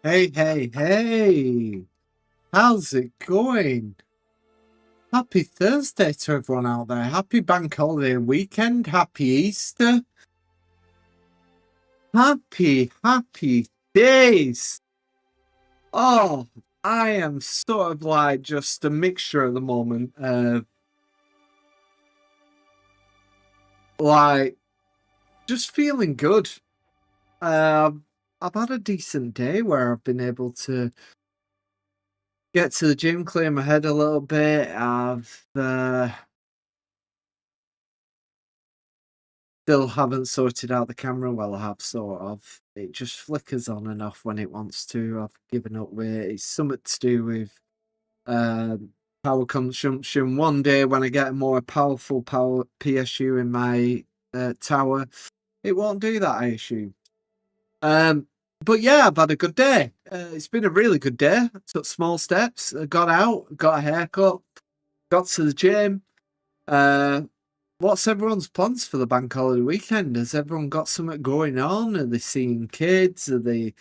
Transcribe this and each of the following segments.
Hey, hey, hey! How's it going? Happy Thursday to everyone out there. Happy Bank Holiday weekend. Happy Easter. Happy days. Oh, I am sort of like just a mixture at the moment of like just feeling good. I've had a decent day where I've been able to get to the gym, clear my head a little bit. I've still haven't sorted out the camera. Well, I have sort of. It just flickers on and off when it wants to. I've given up with it. It's something to do with power consumption. One day when I get a more powerful power PSU in my tower, it won't do that, I assume. But yeah, I've had a good day. It's been a really good day. I took small steps. I got out, got a haircut, got to the gym. What's everyone's plans for the bank holiday weekend? Has everyone got something going on? Are they seeing kids? Are they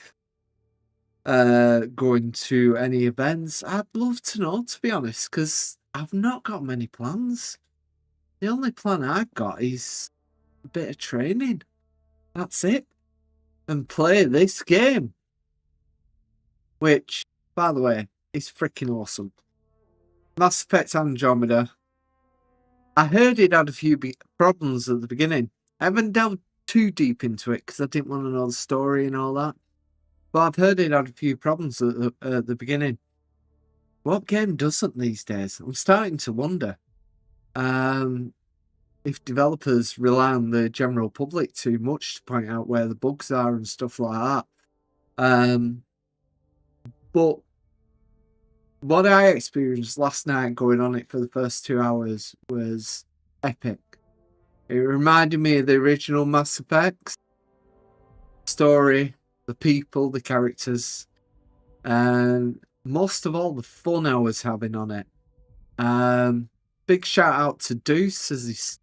going to any events? I'd love to know, to be honest, because I've not got many plans. The only plan I've got is a bit of training. That's it. And play this game. Which, by the way, is freaking awesome. Mass Effect Andromeda. I heard it had a few problems at the beginning. I haven't delved too deep into it because I didn't want to know the story and all that. But I've heard it had a few problems at the beginning. What game doesn't these days? I'm starting to wonder if developers rely on the general public too much to point out where the bugs are and stuff like that. But what I experienced last night going on it for the first 2 hours was epic. It reminded me of the original Mass Effect story, the people, the characters, and most of all the fun I was having on it. Big shout out to Deuce, as is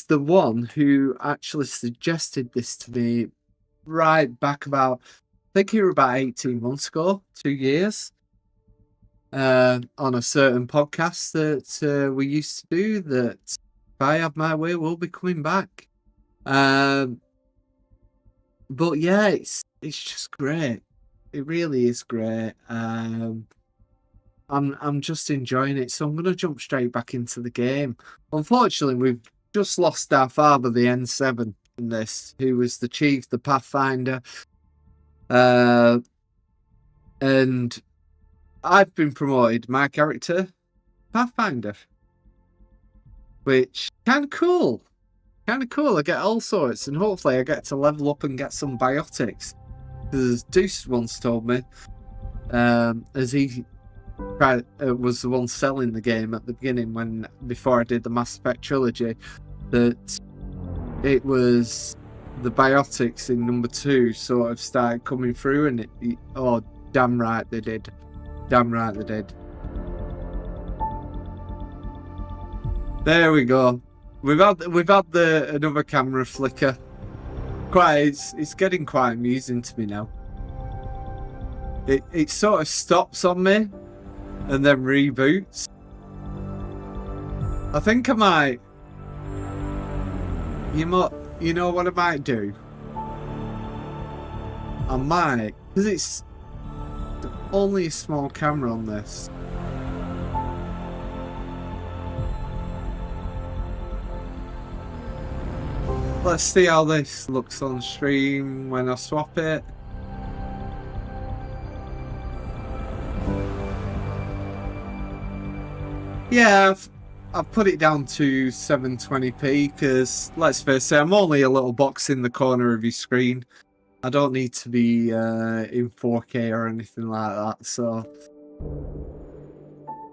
the one who actually suggested this to me right back about, I think it was about 18 months ago, 2 years. On a certain podcast that we used to do, that if I have my way, will be coming back. But yeah, it's just great. It really is great. I'm just enjoying it, so I'm gonna jump straight back into the game. Unfortunately, we've just lost our father, the N7, in this, who was the chief, the Pathfinder, and I've been promoted, my character, Pathfinder, which kind of cool. I get all sorts, and hopefully I get to level up and get some biotics. Because Deuce once told me, as he was the one selling the game at the beginning, before I did the Mass Effect trilogy, that it was the biotics in number 2 sort of started coming through, and oh, damn right they did. There we go. We've had another camera flicker. It's getting quite amusing to me now. It sort of stops on me and then reboots. I think I might. You know what I might do? I might, because it's only a small camera on this. Let's see how this looks on stream when I swap it. Yeah, I've put it down to 720p because, let's face it, I'm only a little box in the corner of your screen. I don't need to be in 4K or anything like that, so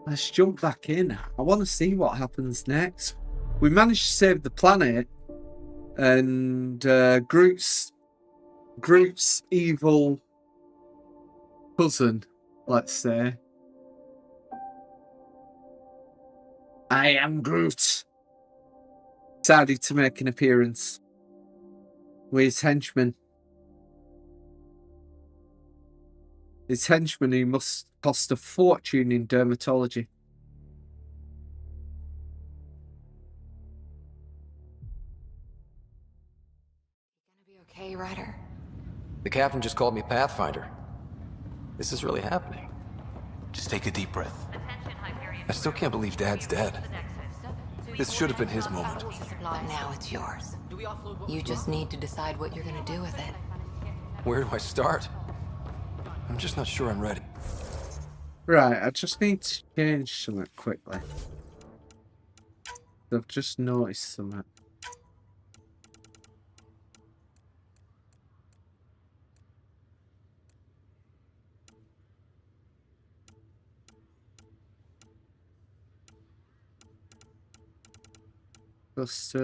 let's jump back in. I want to see what happens next. We managed to save the planet, and Groot's evil cousin, let's say. I am Groot. Decided to make an appearance with his henchmen. His henchman who must cost a fortune in dermatology. You gonna be okay, Ryder? The captain just called me Pathfinder. This is really happening. Just take a deep breath. I still can't believe Dad's dead. This should have been his moment. But now it's yours. You just need to decide what you're gonna do with it. Where do I start? I'm just not sure I'm ready. Right, I just need to change something quickly. I've just noticed something. Just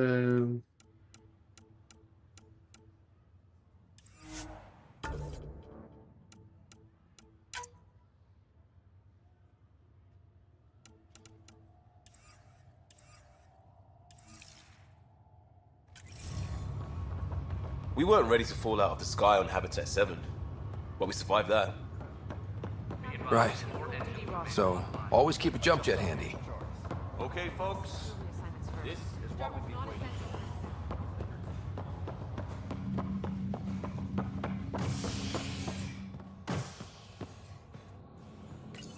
We weren't ready to fall out of the sky on Habitat 7, but we survived that. Right. So, always keep a jump jet handy. Okay, folks. This is what we've been waiting for.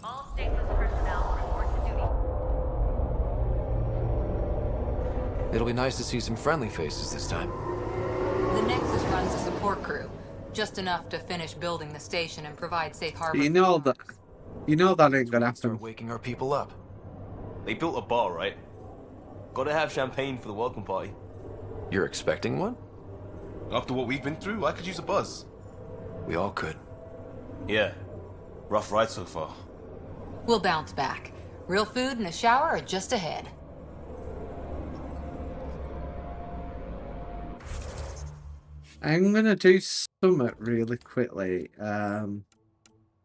All stasis personnel report to duty. It'll be nice to see some friendly faces this time. The Nexus runs a support crew. Just enough to finish building the station and provide safe harbor. you know that ain't gonna happen. Start waking our people up. They built a bar, right? Gotta have champagne for the welcome party. You're expecting one? After what we've been through, I could use a buzz. We all could. Yeah. Rough ride so far. We'll bounce back. Real food and a shower are just ahead. I'm gonna do something really quickly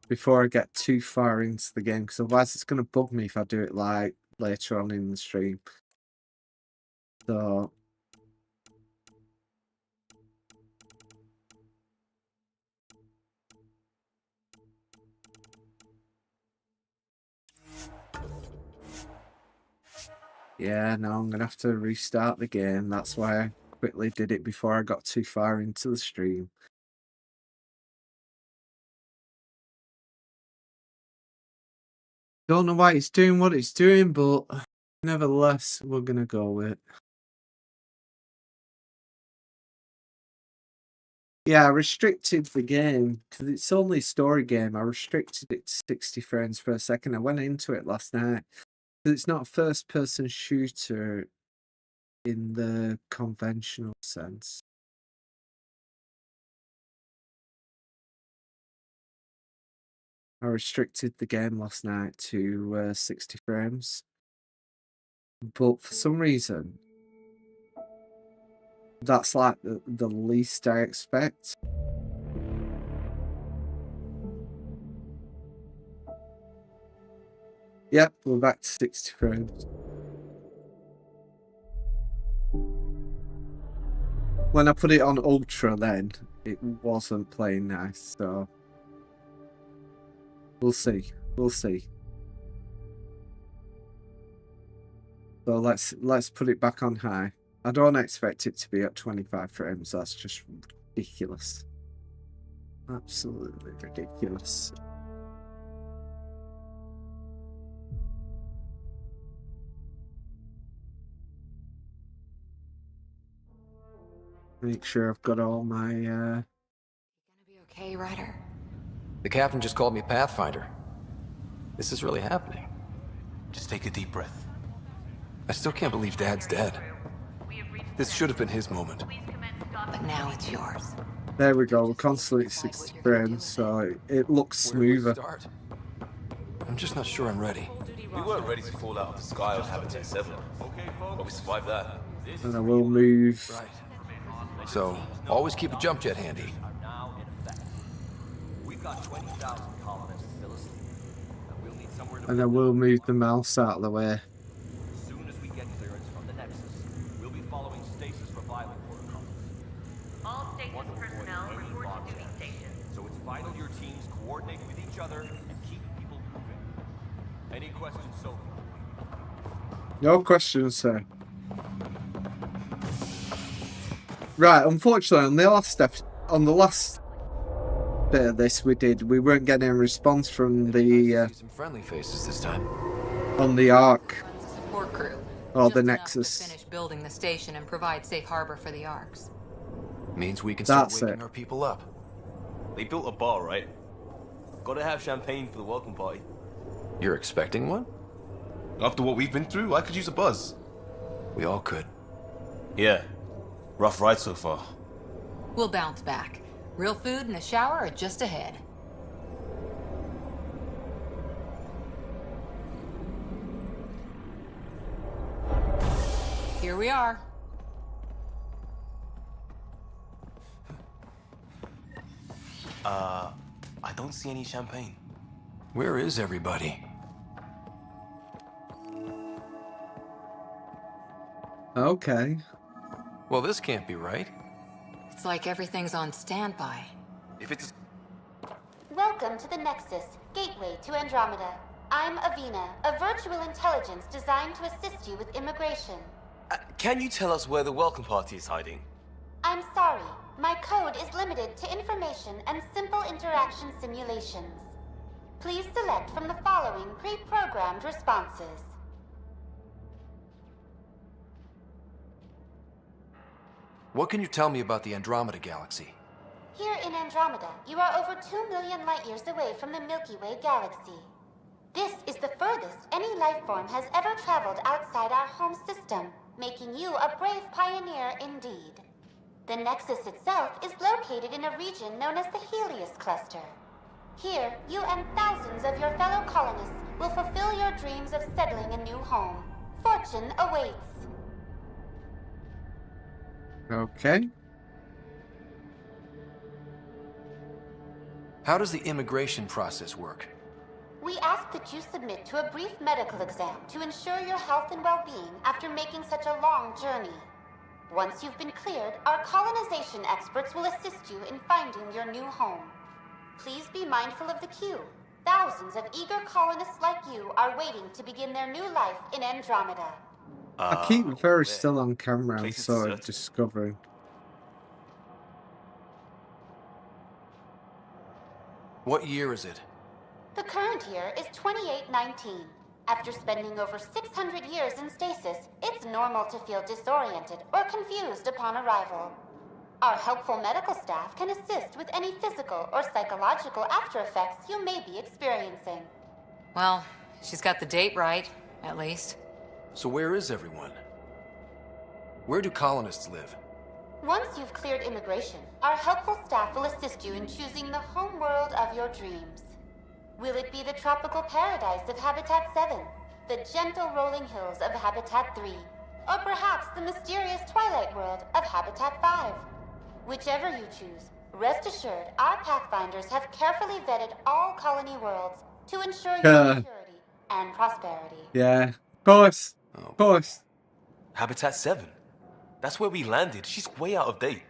before I get too far into the game, because otherwise it's gonna bug me if I do it like later on in the stream. So yeah, now I'm gonna have to restart the game. That's why I quickly did it before I got too far into the stream. Don't know why it's doing what it's doing, but nevertheless, we're gonna go with it. Yeah, I restricted the game because it's only a story game. I restricted it to 60 frames per second. I went into it last night because it's not a first-person shooter in the conventional sense. I restricted the game last night to 60 frames, but for some reason, that's like the least I expect. Yep, we're back to 60 frames. When I put it on Ultra then, it wasn't playing nice, so we'll see. We'll see. So let's put it back on high. I don't expect it to be at 25 frames. That's just ridiculous. Absolutely ridiculous. Make sure I've got all my You gonna be okay, Ryder? The captain just called me Pathfinder. This is really happening. Just take a deep breath. I still can't believe Dad's dead. This should have been his moment. But now it's yours. There we go, we're constantly at 60 frames, so it looks Where do I smoother. start? I'm just not sure I'm ready. We weren't ready to fall out of the sky on Habitat 7, but we survived that. And I will move. Right. So, always keep a jump jet handy. And I will move the mouse out of the way. As soon as we get clearance from the Nexus, we'll be following stasis revival protocols. All stasis personnel report to duty station. So it's vital your teams coordinate with each each other and keep people moving. Any questions so far? No questions, sir. Right, unfortunately, on the last bit of this we weren't getting a response from Nice to the see some friendly faces this time. on the Ark Runs a support crew. or just the enough Nexus. to finish building the station and provide safe harbor for the Arks. Means we can start That's waking it. our people up. They built a bar, right? Gotta have champagne for the welcome party. You're expecting one? After what we've been through, I could use a buzz. We all could. Yeah. Rough ride so far. We'll bounce back. Real food and a shower are just ahead. Here we are. I don't see any champagne. Where is everybody? Okay. Well, this can't be right. It's like everything's on standby. If it's Welcome to the Nexus, gateway to Andromeda. I'm Avina, a virtual intelligence designed to assist you with immigration. can you tell us where the welcome party is hiding? I'm sorry, my code is limited to information and simple interaction simulations. Please select from the following pre-programmed responses. What can you tell me about the Andromeda galaxy? Here in Andromeda, you are over 2 million light-years away from the Milky Way galaxy. This is the furthest any life form has ever traveled outside our home system, making you a brave pioneer indeed. The Nexus itself is located in a region known as the Helios Cluster. Here, you and thousands of your fellow colonists will fulfill your dreams of settling a new home. Fortune awaits. Okay. How does the immigration process work? We ask that you submit to a brief medical exam to ensure your health and well-being after making such a long journey. Once you've been cleared, our colonization experts will assist you in finding your new home. Please be mindful of the queue. Thousands of eager colonists like you are waiting to begin their new life in Andromeda. I keep very there. still on camera, I'm Place is sort of deserted. discovering. What year is it? The current year is 2819. After spending over 600 years in stasis, it's normal to feel disoriented or confused upon arrival. Our helpful medical staff can assist with any physical or psychological after effects you may be experiencing. Well, she's got the date right, at least. So where is everyone? Where do colonists live? Once you've cleared immigration, our helpful staff will assist you in choosing the home world of your dreams. Will it be the tropical paradise of Habitat 7, the gentle rolling hills of Habitat 3, or perhaps the mysterious twilight world of Habitat 5? Whichever you choose, rest assured our Pathfinders have carefully vetted all colony worlds to ensure your security and prosperity. Yeah. Of course. Oh. Of course. Habitat 7. That's where we landed. She's way out of date.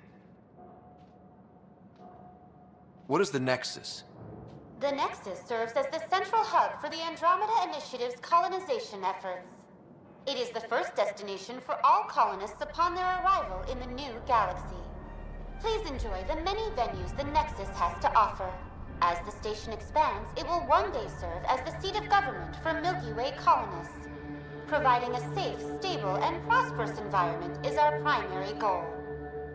What is the Nexus? The Nexus serves as the central hub for the Andromeda Initiative's colonization efforts. It is the first destination for all colonists upon their arrival in the new galaxy. Please enjoy the many venues the Nexus has to offer. As the station expands, it will one day serve as the seat of government for Milky Way colonists. Providing a safe, stable, and prosperous environment is our primary goal.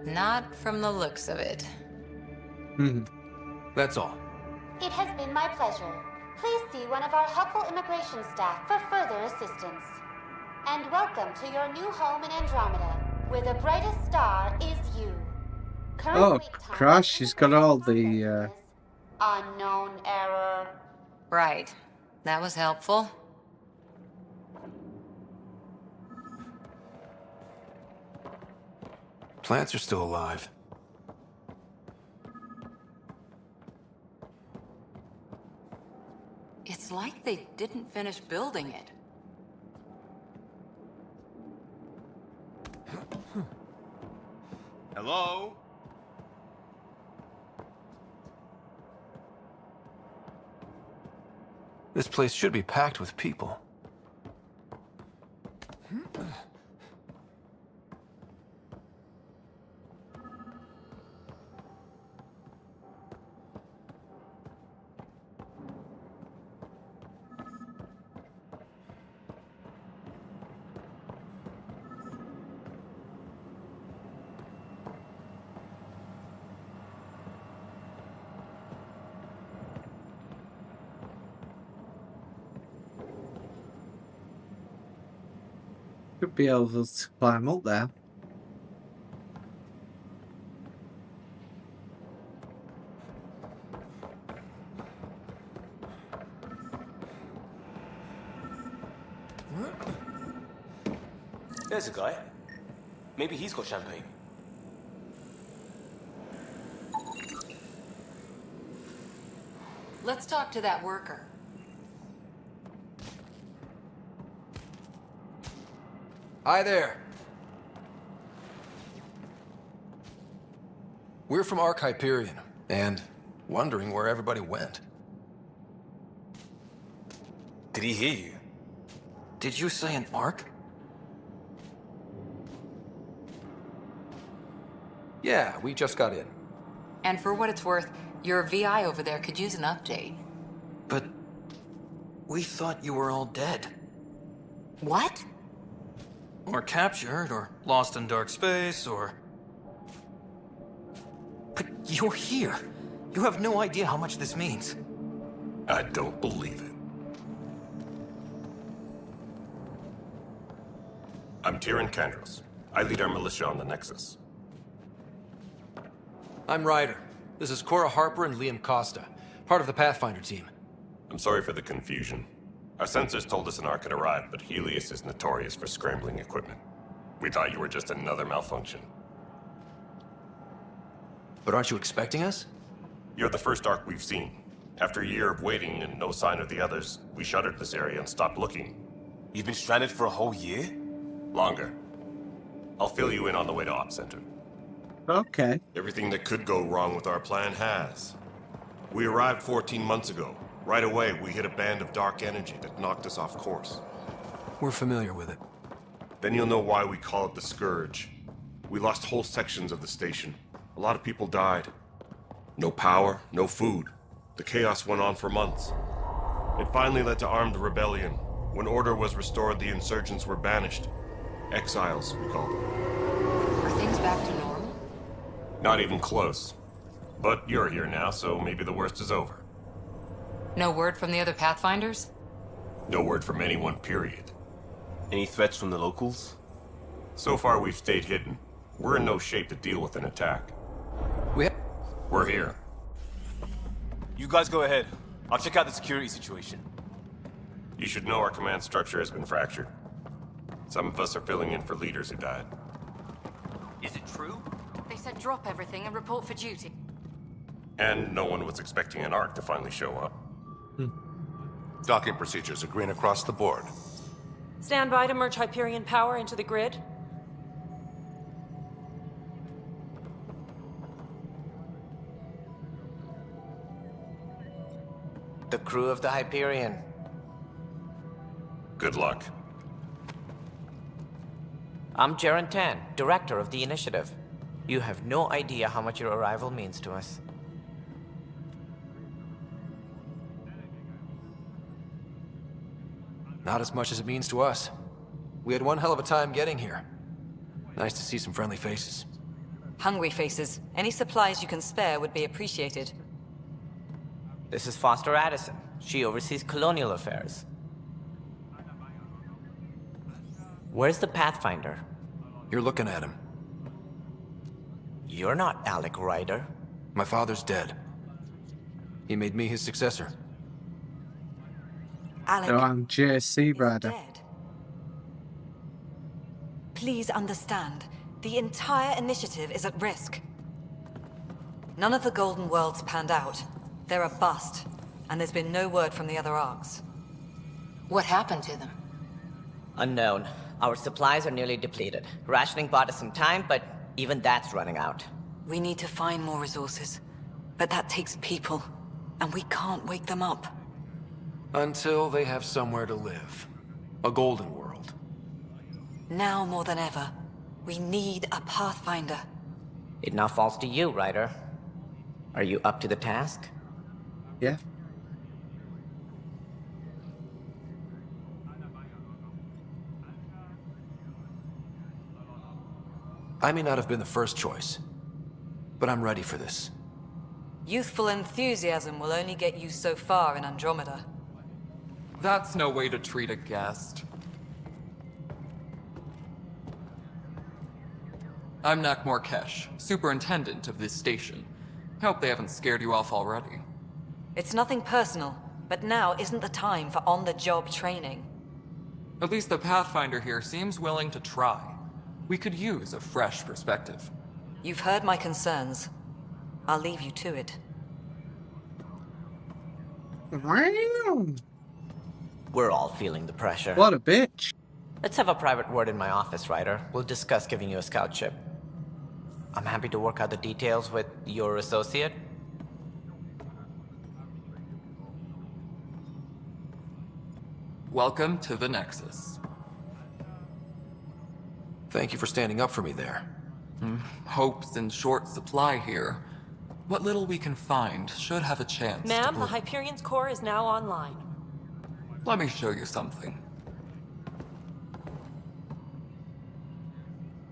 Not from the looks of it. That's all. It has been my pleasure. Please see one of our helpful immigration staff for further assistance. And welcome to your new home in Andromeda, where the brightest star is you. Current Oh, wait time Crash, for she's got all the, immigration is unknown error. Right. That was helpful. Plants are still alive. It's like they didn't finish building it. Hello? This place should be packed with people. Should be able to climb up there. There's a guy. Maybe he's got champagne. Let's talk to that worker. Hi there. We're from Ark Hyperion, and wondering where everybody went. Did he hear you? Did you say an Ark? Yeah, we just got in. And for what it's worth, your VI over there could use an update. But we thought you were all dead. What? Or captured, or lost in dark space, or... But you're here. You have no idea how much this means. I don't believe it. I'm Tyrion Kandros. I lead our militia on the Nexus. I'm Ryder. This is Cora Harper and Liam Costa, part of the Pathfinder team. I'm sorry for the confusion. Our sensors told us an Ark had arrived, but Helios is notorious for scrambling equipment. We thought you were just another malfunction. But aren't you expecting us? You're the first Ark we've seen. After a year of waiting and no sign of the others, we shuttered this area and stopped looking. You've been stranded for a whole year? Longer. I'll fill you in on the way to Op Center. Okay. Everything that could go wrong with our plan has. We arrived 14 months ago. Right away, we hit a band of dark energy that knocked us off course. We're familiar with it. Then you'll know why we call it the Scourge. We lost whole sections of the station. A lot of people died. No power, no food. The chaos went on for months. It finally led to armed rebellion. When order was restored, the insurgents were banished. Exiles, we call them. Are things back to normal? Not even close. But you're here now, so maybe the worst is over. No word from the other Pathfinders? No word from anyone, period. Any threats from the locals? So far, we've stayed hidden. We're in no shape to deal with an attack. We're here. You guys go ahead. I'll check out the security situation. You should know our command structure has been fractured. Some of us are filling in for leaders who died. Is it true? They said drop everything and report for duty. And no one was expecting an Ark to finally show up. Docking procedures are green across the board. Stand by to merge Hyperion power into the grid. The crew of the Hyperion. Good luck. I'm Jaren Tan, director of the initiative. You have no idea how much your arrival means to us. Not as much as it means to us. We had one hell of a time getting here. Nice to see some friendly faces. Hungry faces. Any supplies you can spare would be appreciated. This is Foster Addison. She oversees colonial affairs. Where's the Pathfinder? You're looking at him. You're not Alec Ryder. My father's dead. He made me his successor. Alec So I'm JC is Ryder. dead. Please understand, the entire initiative is at risk. None of the Golden Worlds panned out. They're a bust, and there's been no word from the other arcs. What happened to them? Unknown. Our supplies are nearly depleted. Rationing bought us some time, but even that's running out. We need to find more resources, but that takes people, and we can't wake them up. Until they have somewhere to live. A golden world. Now more than ever, we need a Pathfinder. It now falls to you, Ryder. Are you up to the task? Yeah. I may not have been the first choice, but I'm ready for this. Youthful enthusiasm will only get you so far in Andromeda. That's no way to treat a guest. I'm Nakmor Kesh, superintendent of this station. Hope they haven't scared you off already. It's nothing personal, but now isn't the time for on-the-job training. At least the Pathfinder here seems willing to try. We could use a fresh perspective. You've heard my concerns. I'll leave you to it. Wow. We're all feeling the pressure. What a bitch. Let's have a private word in my office, Ryder. We'll discuss giving you a scout ship. I'm happy to work out the details with your associate. Welcome to the Nexus. Thank you for standing up for me there. Hope's in short supply here. What little we can find should have a chance Ma'am, to the Hyperion's core is now online. Let me show you something.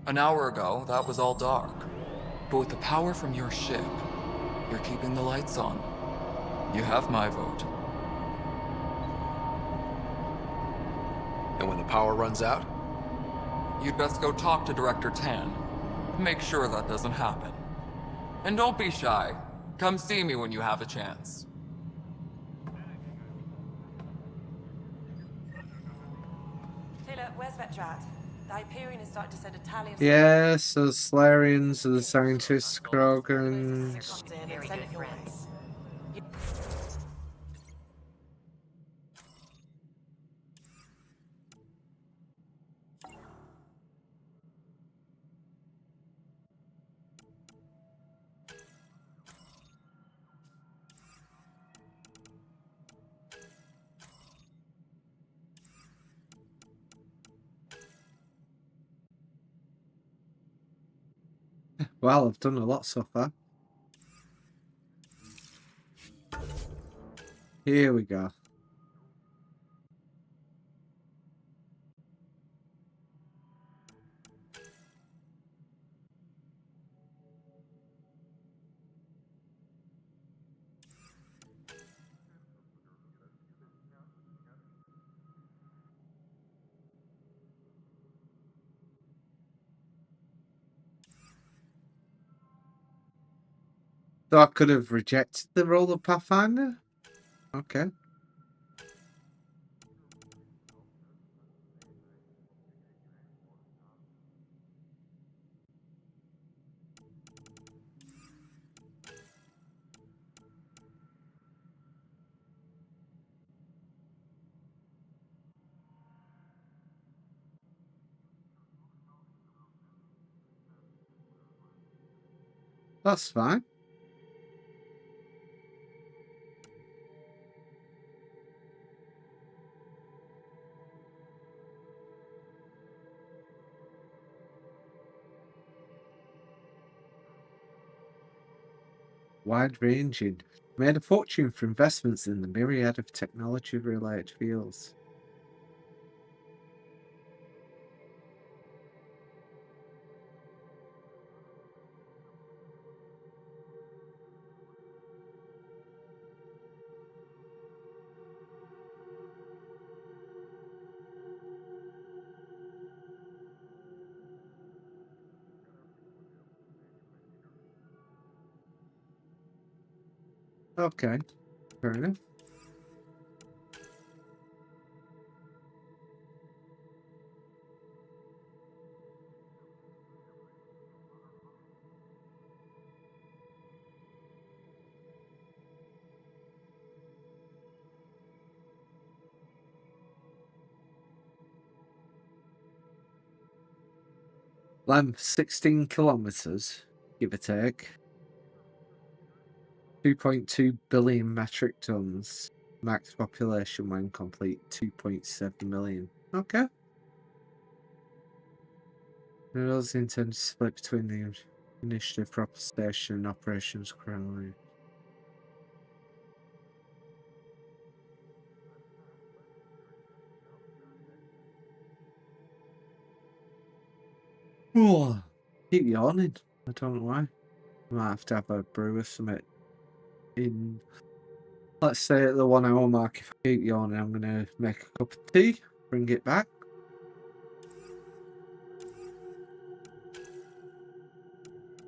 An hour ago, that was all dark. But with the power from your ship, you're keeping the lights on. You have my vote. And when the power runs out? You'd best go talk to Director Tan. Make sure that doesn't happen. And don't be shy. Come see me when you have a chance. Taylor, where's Vetrat? The Hyperion is starting to send a tally of... Yes, the Solarians, the scientists, Krogans. Well, I've done a lot so far. Here we go. So I could have rejected the role of Pathfinder? Okay. That's fine. Wide-ranging. Made a fortune for investments in the myriad of technology-related fields. Okay, fair enough. Length 16 kilometers, give or take. 2.2 billion metric tons. Max population when complete 2.7 million. Okay. It was intended to split between the initiative proper station and operations currently. Oh, keep yawning. I don't know why. I might have to have a brew or something in. Let's say at the 1 hour mark. If I keep yawning, I'm gonna make a cup of tea, bring it back.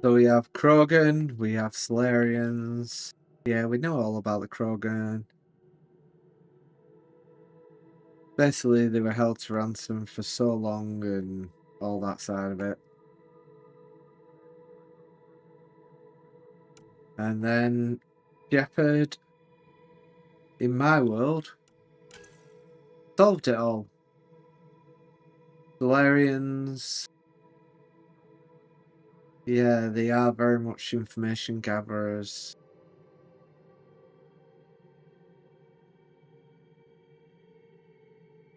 So we have Krogan, we have Solarians. Yeah, we know all about the Krogan. Basically, they were held to ransom for so long and all that side of it. And then Shepard, in my world, solved it all. Solarians, yeah, they are very much information gatherers.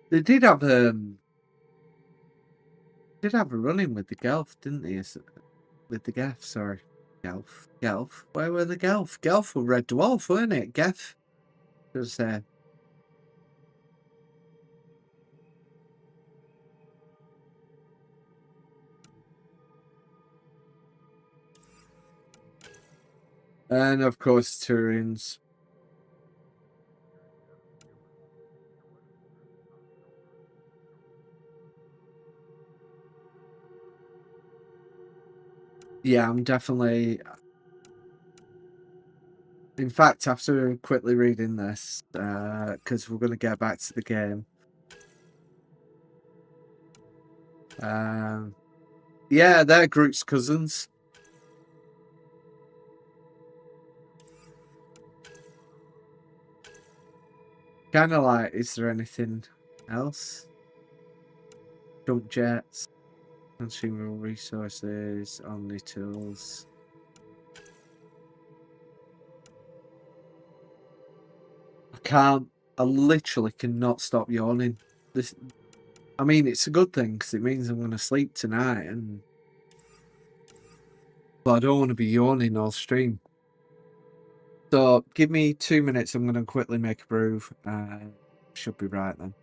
They did have a run-in with the Gelf, didn't they? With the Geth, sorry. Gelf. Where were the Gelf? Gelf were Red Dwarf, weren't it? Geth. Just and of course Turians. Yeah, I'm definitely. In fact, after quickly reading this, because we're going to get back to the game. Yeah, they're Groot's cousins. Kind of like, is there anything else? Jump jets, consumable resources, omni tools. I literally cannot stop yawning. I mean, it's a good thing because it means I'm going to sleep tonight, but I don't want to be yawning all stream. So give me 2 minutes. I'm going to quickly make a brew. Should be right then.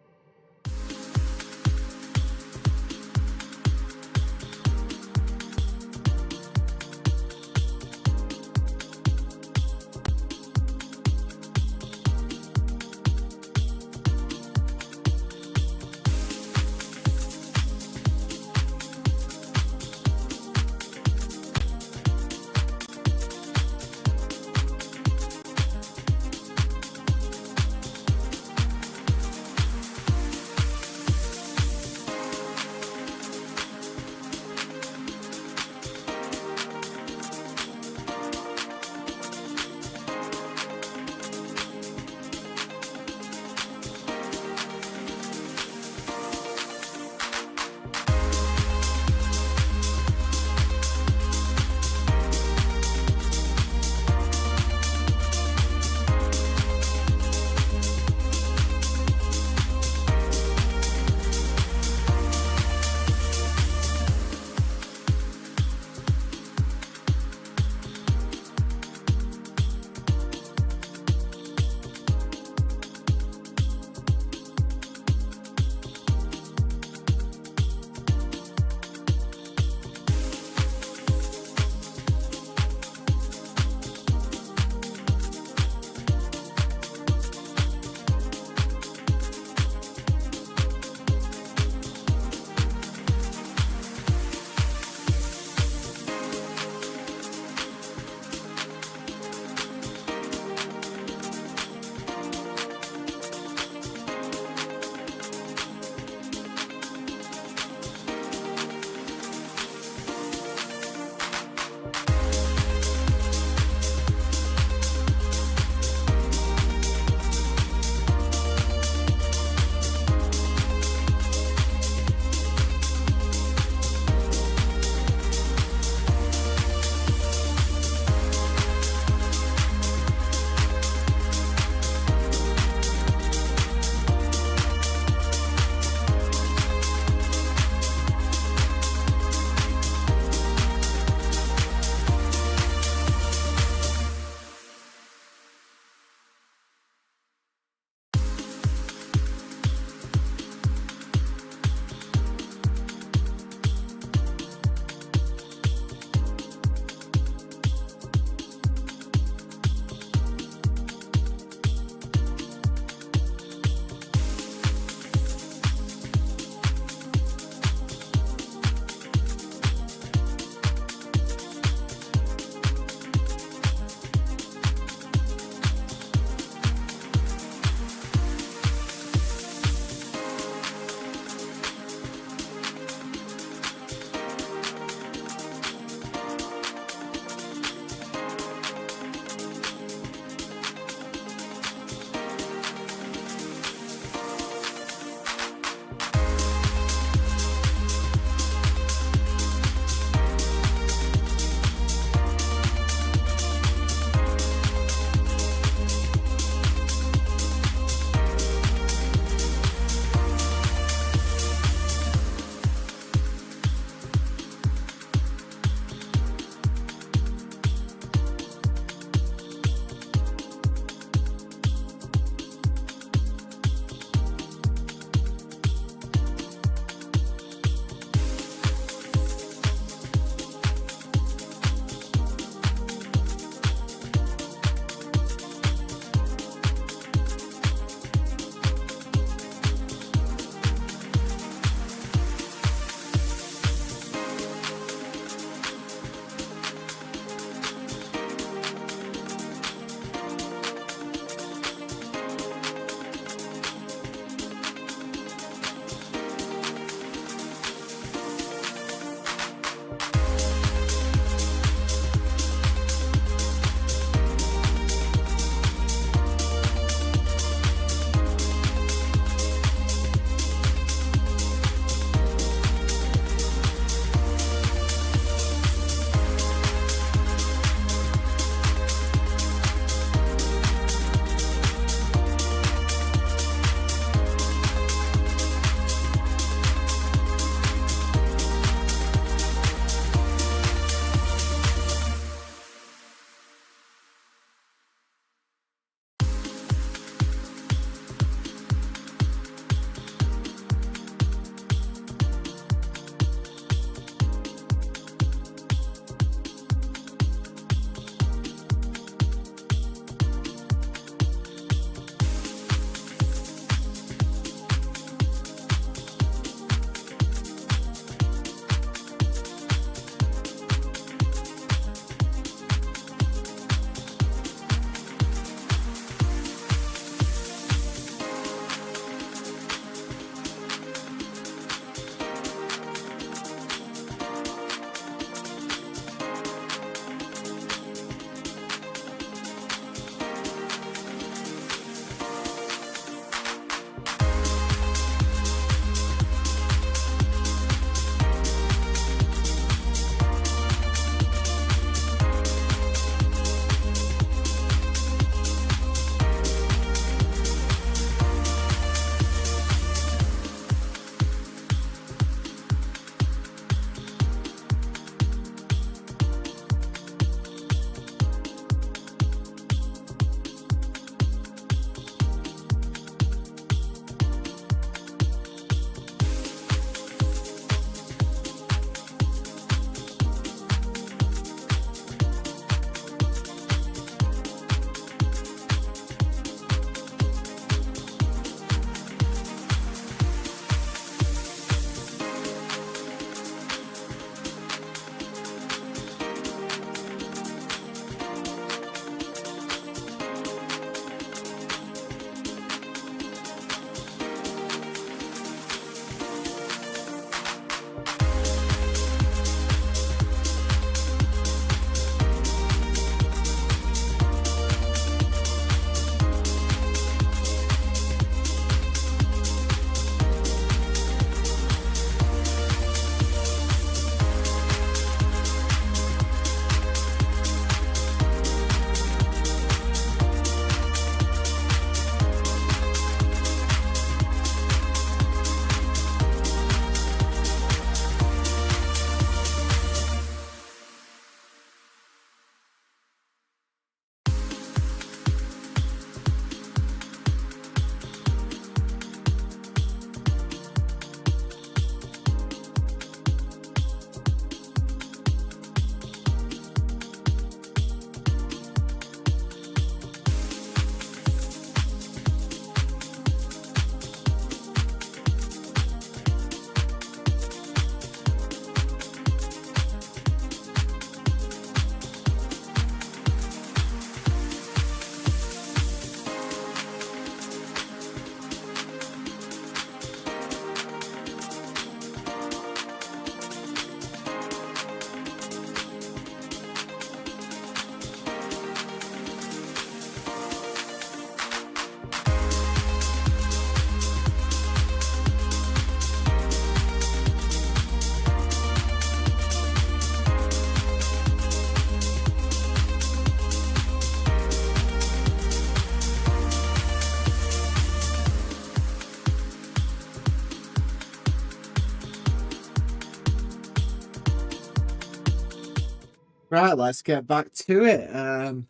Right, let's get back to it.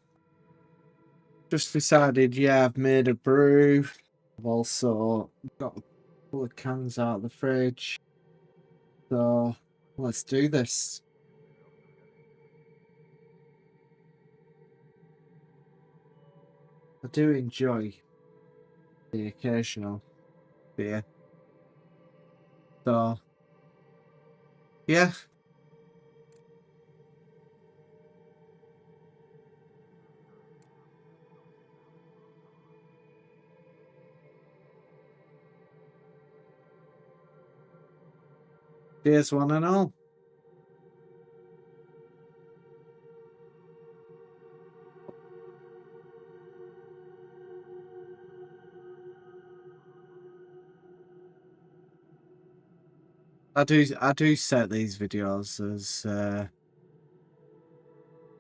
Just decided, yeah, I've made a brew. I've also got a couple of cans out of the fridge. So let's do this. I do enjoy the occasional beer. So, yeah. Cheers, one and all. I do set these videos as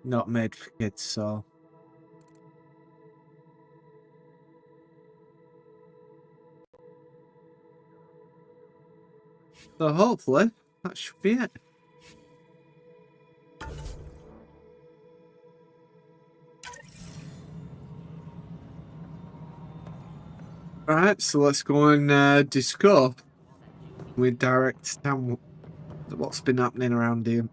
not made for kids, so hopefully that should be it. Alright, so let's go and discuss with direct Tam what's been happening around here.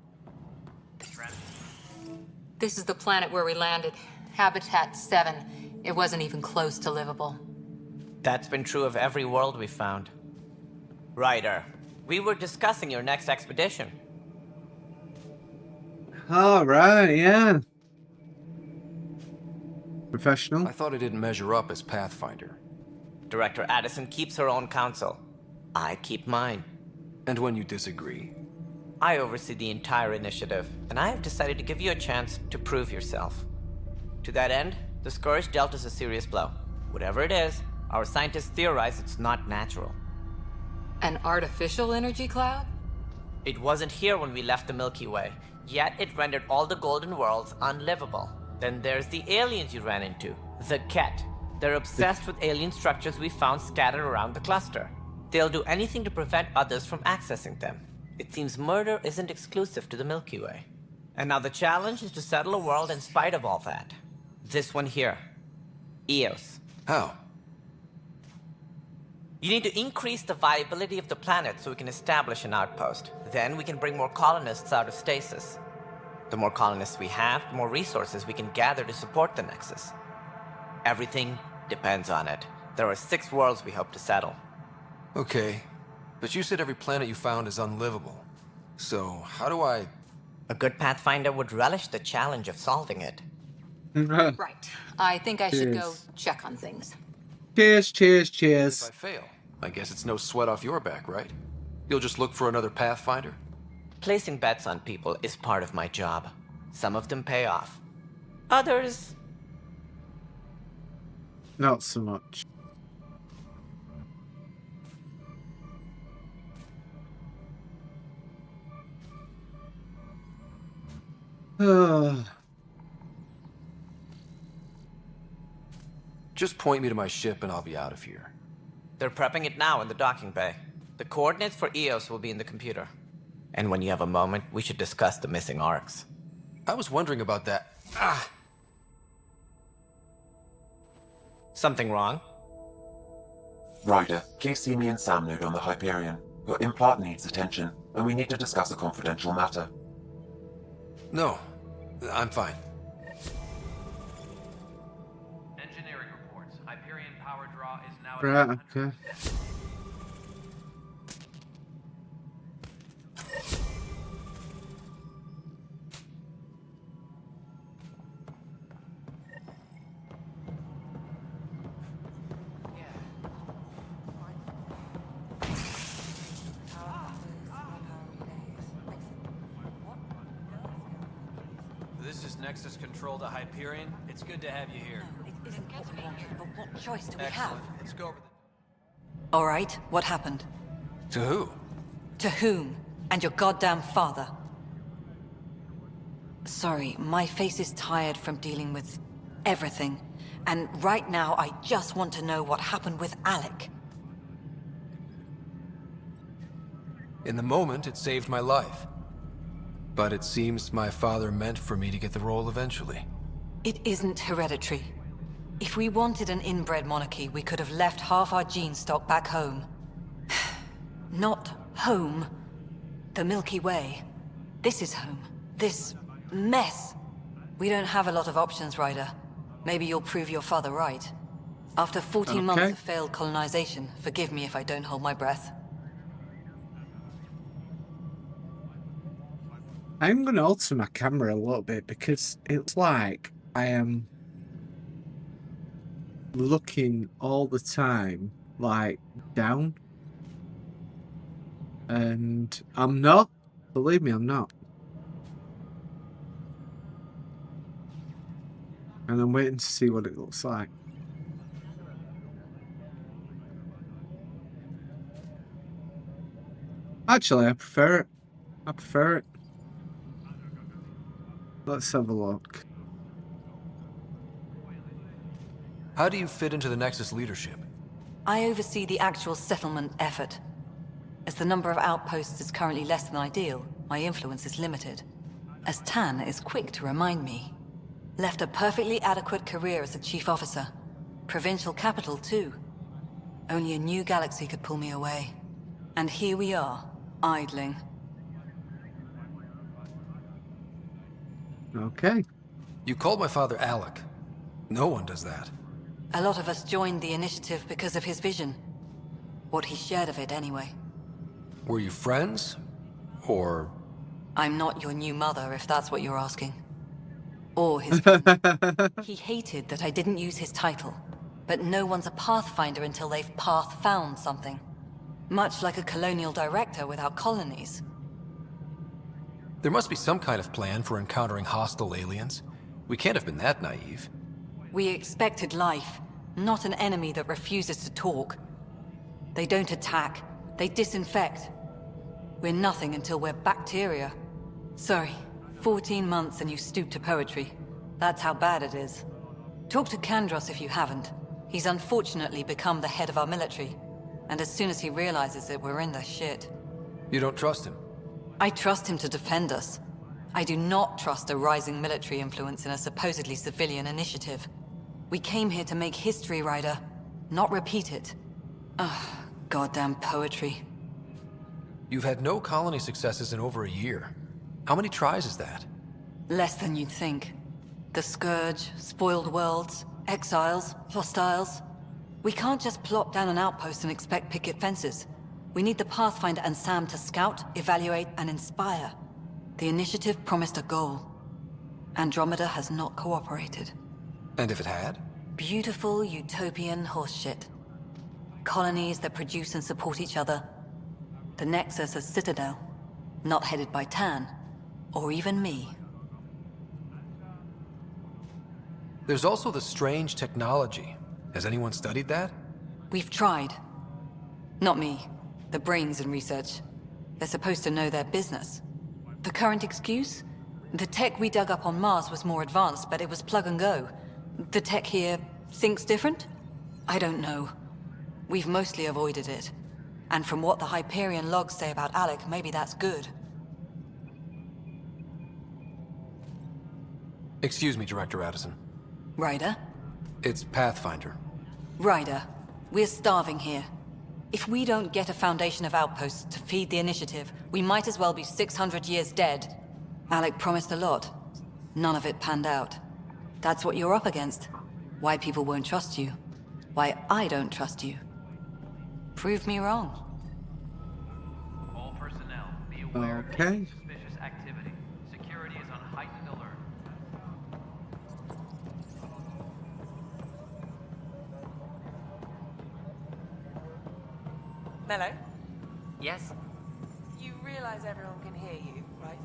This is the planet where we landed. Habitat 7. It wasn't even close to livable. That's been true of every world we found. Ryder, we were discussing your next expedition. All right, yeah. Professional. I thought I didn't measure up as Pathfinder. Director Addison keeps her own counsel. I keep mine. And when you disagree? I oversee the entire initiative, and I have decided to give you a chance to prove yourself. To that end, the Scourge dealt us a serious blow. Whatever it is, our scientists theorize it's not natural. An artificial energy cloud? It wasn't here when we left the Milky Way, yet it rendered all the Golden Worlds unlivable. Then there's the aliens you ran into, the Ket. They're obsessed with alien structures we found scattered around the cluster. They'll do anything to prevent others from accessing them. It seems murder isn't exclusive to the Milky Way. And now the challenge is to settle a world in spite of all that. This one here. Eos. How? You need to increase the viability of the planet so we can establish an outpost. Then we can bring more colonists out of stasis. The more colonists we have, the more resources we can gather to support the Nexus. Everything depends on it. There are 6 worlds we hope to settle. Okay, but you said every planet you found is unlivable. So, how do I... A good Pathfinder would relish the challenge of solving it. Right. I think I should go check on things. Cheers, cheers, cheers. If I fail, I guess it's no sweat off your back, right? You'll just look for another Pathfinder? Placing bets on people is part of my job. Some of them pay off. Others... not so much. Just point me to my ship and I'll be out of here. They're prepping it now in the docking bay. The coordinates for Eos will be in the computer. And when you have a moment, we should discuss the missing arcs. I was wondering about that. Ah! Something wrong? Ryder, please see me and Sam node on the Hyperion. Your implant needs attention, and we need to discuss a confidential matter. No, I'm fine. Engineering reports. Hyperion power draw is now Right, okay. This is Nexus Control to Hyperion. It's good to have you here. It isn't what we wanted, but what choice do we Excellent. have? Let's go over All right, what happened? To who? To whom? And your goddamn father. Sorry, my face is tired from dealing with everything. And right now, I just want to know what happened with Alec. In the moment, it saved my life. But it seems my father meant for me to get the role eventually. It isn't hereditary. If we wanted an inbred monarchy, we could have left half our gene stock back home. Not home. The Milky Way. This is home. This mess. We don't have a lot of options, Ryder. Maybe you'll prove your father right. After 14 months of failed colonization, forgive me if I don't hold my breath. I'm going to alter my camera a little bit because it's like I am looking all the time, like, down. And I'm not. Believe me, I'm not. And I'm waiting to see what it looks like. Actually, I prefer it. I prefer it. Let's have a look. How do you fit into the Nexus leadership? I oversee the actual settlement effort. As the number of outposts is currently less than ideal, my influence is limited. As Tan is quick to remind me. Left a perfectly adequate career as a chief officer. Provincial capital, too. Only a new galaxy could pull me away. And here we are, idling. Okay. You called my father Alec. No one does that. A lot of us joined the initiative because of his vision. What he shared of it, anyway. Were you friends? Or... I'm not your new mother, if that's what you're asking. Or his... He hated that I didn't use his title. But no one's a Pathfinder until they've path-found something. Much like a colonial director without colonies. There must be some kind of plan for encountering hostile aliens. We can't have been that naive. We expected life, not an enemy that refuses to talk. They don't attack, they disinfect. We're nothing until we're bacteria. Sorry, 14 months and you stoop to poetry. That's how bad it is. Talk to Kandros if you haven't. He's unfortunately become the head of our military. And as soon as he realizes it, we're in the shit. You don't trust him? I trust him to defend us. I do not trust a rising military influence in a supposedly civilian initiative. We came here to make history, Ryder, not repeat it. Ugh, goddamn poetry. You've had no colony successes in over a year. How many tries is that? Less than you'd think. The Scourge, spoiled worlds, exiles, hostiles. We can't just plop down an outpost and expect picket fences. We need the Pathfinder and Sam to scout, evaluate, and inspire. The initiative promised a goal. Andromeda has not cooperated. And if it had? Beautiful utopian horseshit. Colonies that produce and support each other. The Nexus a citadel, not headed by Tan, or even me. There's also the strange technology. Has anyone studied that? We've tried. Not me. The brains in research. They're supposed to know their business. The current excuse? The tech we dug up on Mars was more advanced, but it was plug and go. The tech here thinks different? I don't know. We've mostly avoided it. And from what the Hyperion logs say about Alec, maybe that's good. Excuse me, Director Addison. Ryder? It's Pathfinder. Ryder, we're starving here. If we don't get a foundation of outposts to feed the initiative, we might as well be 600 years dead. Alec promised a lot. None of it panned out. That's what you're up against. Why people won't trust you. Why I don't trust you. Prove me wrong. All personnel, be aware of Okay. suspicious activity. Security is on heightened alert. Mello, Yes? you realize everyone can hear you, right?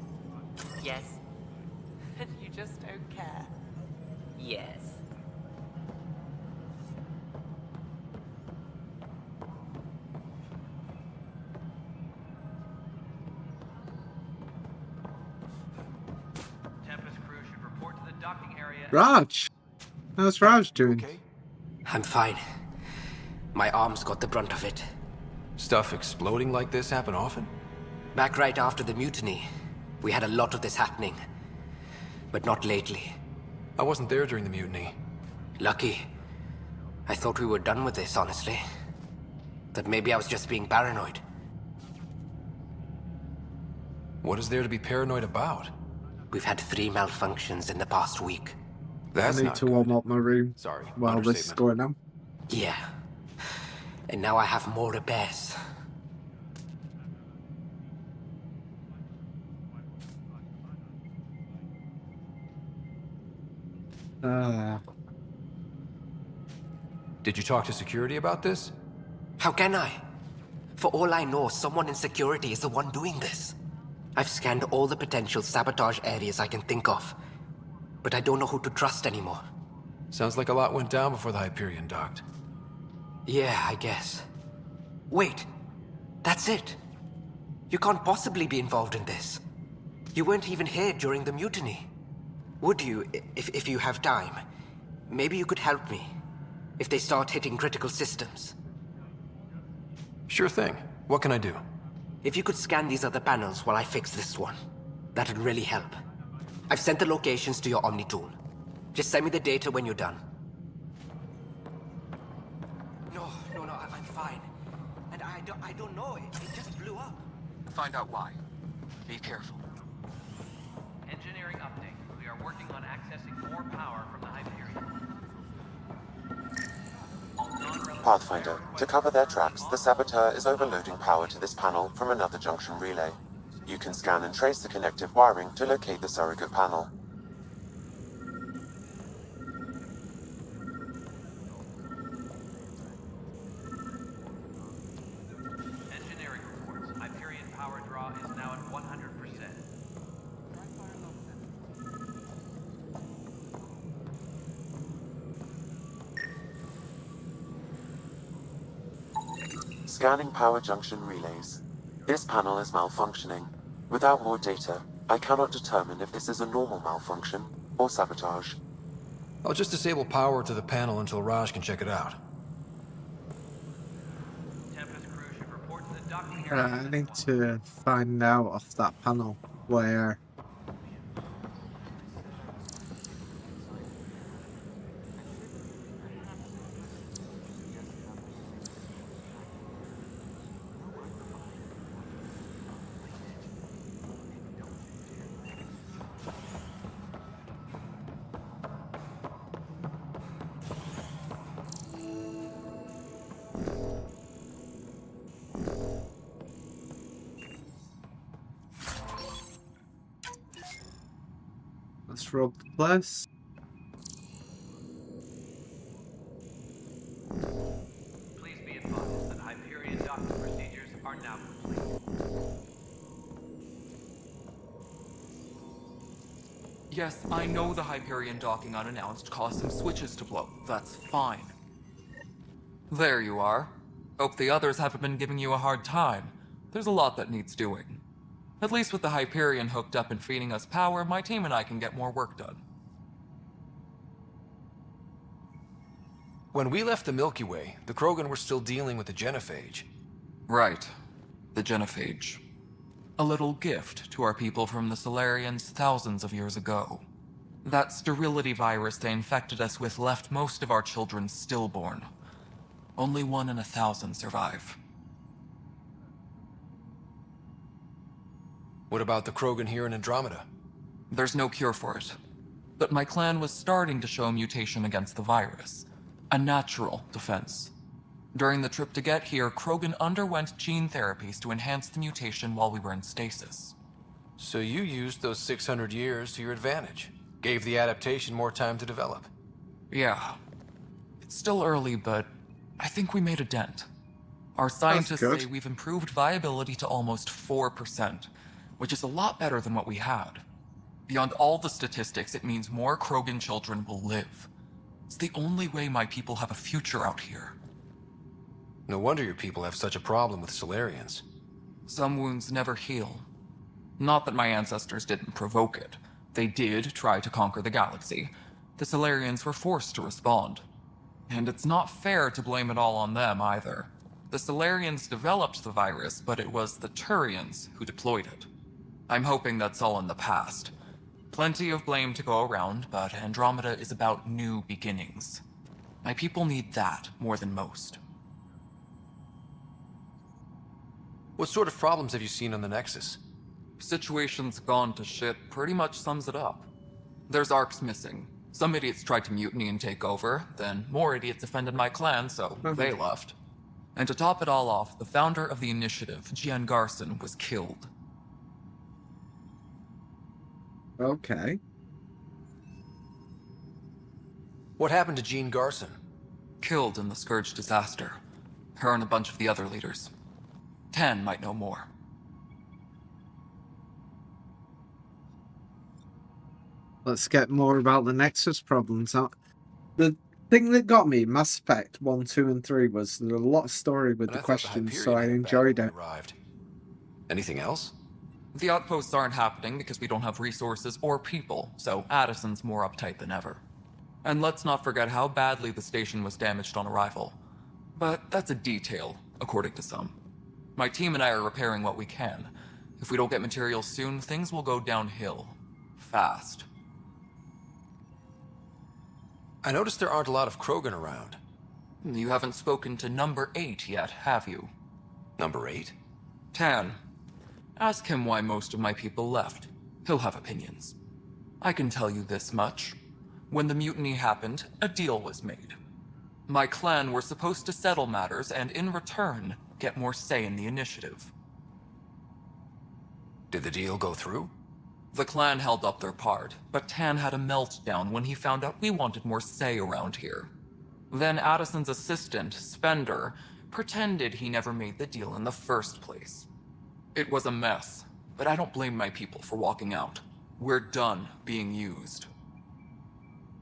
Yes? And you just don't care. Yes. Tempest crew should report to the docking area. Raj! How's Raj doing? I'm fine. My arms got the brunt of it. Stuff exploding like this happen often? Back right after the mutiny. We had a lot of this happening, but not lately. I wasn't there during the mutiny. Lucky. I thought we were done with this, honestly. But maybe I was just being paranoid. What is there to be paranoid about? We've had 3 malfunctions in the past week. That's I need not to good. warm up my room Sorry, while this is going on. Yeah. And now I have more repairs. Did you talk to security about this? How can I? For all I know, someone in security is the one doing this. I've scanned all the potential sabotage areas I can think of, but I don't know who to trust anymore. Sounds like a lot went down before the Hyperion docked. Yeah, I guess. Wait, that's it. You can't possibly be involved in this. You weren't even here during the mutiny. Would you, if you have time? Maybe you could help me, if they start hitting critical systems. Sure thing. What can I do? If you could scan these other panels while I fix this one, that'd really help. I've sent the locations to your Omni tool. Just send me the data when you're done. No, I'm fine. And I don't know, it just blew up. Find out why. Be careful. Engineering update. We are working on accessing more power from the Hyperion. Pathfinder, to cover their tracks, the saboteur is overloading power to this panel from another junction relay. You can scan and trace the connective wiring to locate the surrogate panel. Engineering reports. Hyperion power draw is now at 100%. Scanning power junction relays. This panel is malfunctioning. Without more data, I cannot determine if this is a normal malfunction or sabotage. I'll just disable power to the panel until Raj can check it out. Tempest crew should report to the docking I need to find out off that panel where... Let's rub the place. Please be advised that Hyperion docking procedures are now complete. Yes, I know the Hyperion docking unannounced caused some switches to blow. That's fine. There you are. Hope the others haven't been giving you a hard time. There's a lot that needs doing. At least with the Hyperion hooked up and feeding us power, my team and I can get more work done. When we left the Milky Way, the Krogan were still dealing with the genophage. Right. The genophage. A little gift to our people from the Solarians thousands of years ago. That sterility virus they infected us with left most of our children stillborn. Only 1 in 1,000 survive. What about the Krogan here in Andromeda? There's no cure for it. But my clan was starting to show a mutation against the virus. A natural defense. During the trip to get here, Krogan underwent gene therapies to enhance the mutation while we were in stasis. So you used those 600 years to your advantage. Gave the adaptation more time to develop. Yeah. It's still early, but I think we made a dent. Our scientists say we've improved viability to almost 4%, which is a lot better than what we had. Beyond all the statistics, it means more Krogan children will live. It's the only way my people have a future out here. No wonder your people have such a problem with Solarians. Some wounds never heal. Not that my ancestors didn't provoke it. They did try to conquer the galaxy. The Solarians were forced to respond. And it's not fair to blame it all on them either. The Solarians developed the virus, but it was the Turians who deployed it. I'm hoping that's all in the past. Plenty of blame to go around, but Andromeda is about new beginnings. My people need that more than most. What sort of problems have you seen on the Nexus? Situation's gone to shit pretty much sums it up. There's arcs missing. Some idiots tried to mutiny and take over, then more idiots offended my clan, so they left. And to top it all off, the founder of the initiative, Gian Garson, was killed. Okay. What happened to Jean Garson? Killed in the Scourge disaster. Her and a bunch of the other leaders. Tan might know more. Let's get more about the Nexus problems. The thing that got me in Mass Effect 1, 2, and 3 was there was a lot of story with the questions, so I enjoyed it. Anything else? The outposts aren't happening because we don't have resources or people, so Addison's more uptight than ever. And let's not forget how badly the station was damaged on arrival. But that's a detail, according to some. My team and I are repairing what we can. If we don't get materials soon, things will go downhill. Fast. I noticed there aren't a lot of Krogan around. You haven't spoken to number 8 yet, have you? Number 8? Tan. Ask him why most of my people left. He'll have opinions. I can tell you this much. When the mutiny happened, a deal was made. My clan were supposed to settle matters and, in return, get more say in the initiative. Did the deal go through? The clan held up their part, but Tan had a meltdown when he found out we wanted more say around here. Then Addison's assistant, Spender, pretended he never made the deal in the first place. It was a mess, but I don't blame my people for walking out. We're done being used.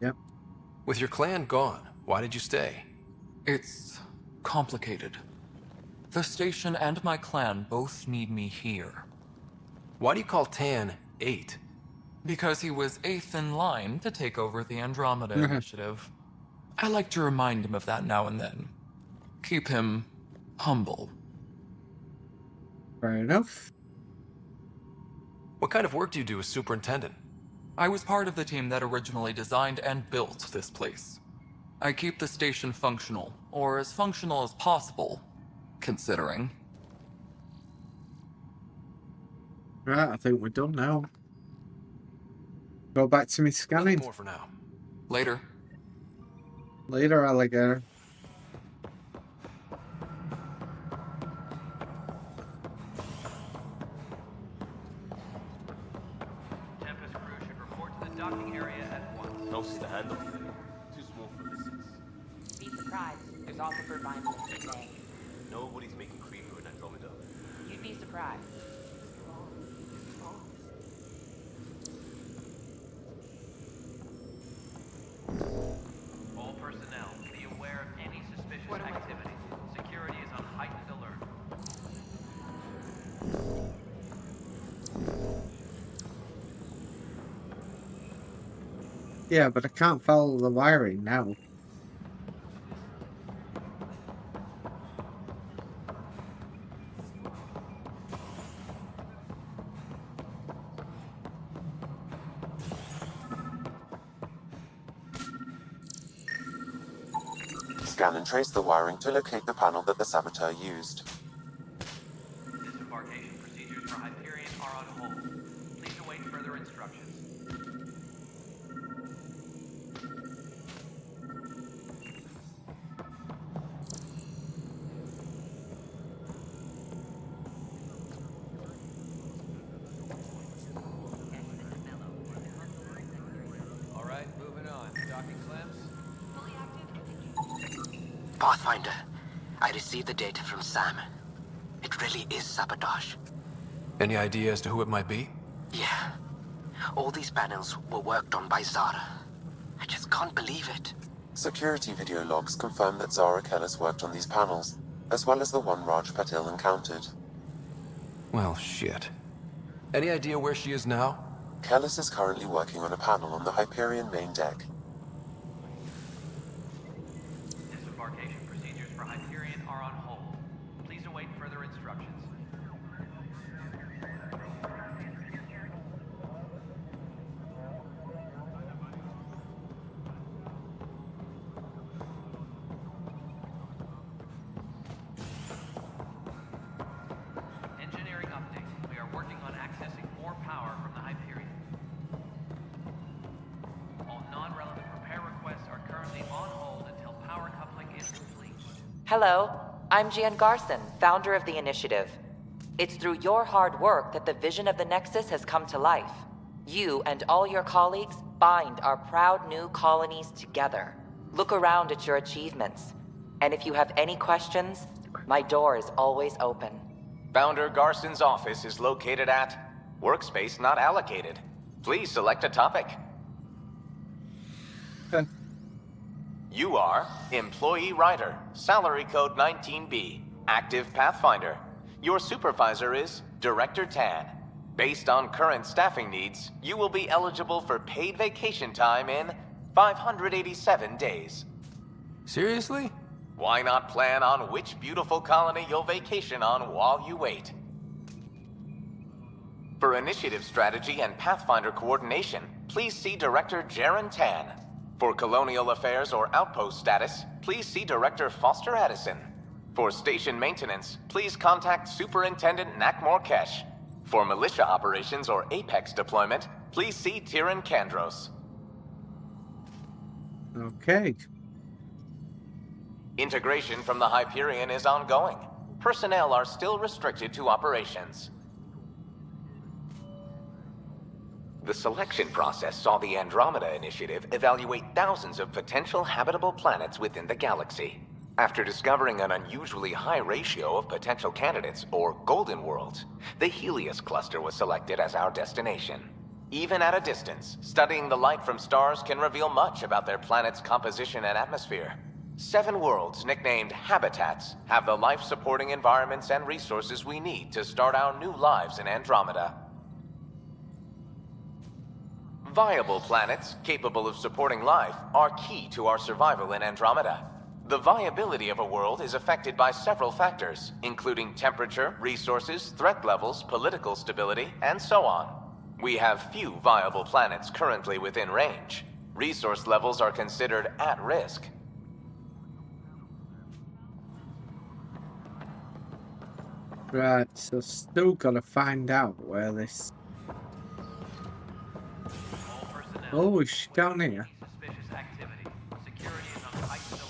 Yep. With your clan gone, why did you stay? It's complicated. The station and my clan both need me here. Why do you call Tan 8? Because he was 8th in line to take over the Andromeda initiative. I like to remind him of that now and then. Keep him humble. Fair enough. What kind of work do you do as superintendent? I was part of the team that originally designed and built this place. I keep the station functional, or as functional as possible, considering. Right, I think we're done now. Go back to me scanning. Nothing more for now. Later. Later, alligator. Tempest crew should report to the docking area at once. No sister handle. Too small for distance. Be surprised. There's also survival today. Nobody's making creeper in Andromeda. You'd be surprised. All personnel, be aware of any suspicious activity. Security is on heightened alert. Yeah, but I can't follow the wiring now. Scan and trace the wiring to locate the panel that the saboteur used. Disembarkation procedures for Hyperion are on hold. Please await further instructions. All right, moving on. Docking clamps? Pathfinder, I received the data from Sam. It really is sabotage. Any idea as to who it might be? Yeah. All these panels were worked on by Zara. I just can't believe it. Security video logs confirm that Zara Kellis worked on these panels, as well as the one Raj Patil encountered. Well, shit. Any idea where she is now? Kellis is currently working on a panel on the Hyperion main deck. Disembarkation procedures for Hyperion are on hold. Please await further instructions. Hello, I'm Gian Garson, founder of the initiative. It's through your hard work that the vision of the Nexus has come to life. You and all your colleagues bind our proud new colonies together. Look around at your achievements. And if you have any questions, my door is always open. Founder Garson's office is located at Workspace Not Allocated. Please select a topic. Okay. You are Employee Writer, Salary Code 19B, Active Pathfinder. Your supervisor is Director Tan. Based on current staffing needs, you will be eligible for paid vacation time in 587 days. Seriously? Why not plan on which beautiful colony you'll vacation on while you wait? For initiative strategy and Pathfinder coordination, please see Director Jaren Tan. For colonial affairs or outpost status, please see Director Foster Addison. For station maintenance, please contact Superintendent Nakmor Kesh. For militia operations or Apex deployment, please see Tyran Kandros. Okay. Integration from the Hyperion is ongoing. Personnel are still restricted to operations. The selection process saw the Andromeda Initiative evaluate thousands of potential habitable planets within the galaxy. After discovering an unusually high ratio of potential candidates, or golden worlds, the Helios cluster was selected as our destination. Even at a distance, studying the light from stars can reveal much about their planet's composition and atmosphere. 7 worlds, nicknamed habitats, have the life-supporting environments and resources we need to start our new lives in Andromeda. Viable planets, capable of supporting life, are key to our survival in Andromeda. The viability of a world is affected by several factors, including temperature, resources, threat levels, political stability, and so on. We have few viable planets currently within range. Resource levels are considered at risk. Right, so still gotta find out where this... Oh, is she down here? Suspicious activity. Security is on heightened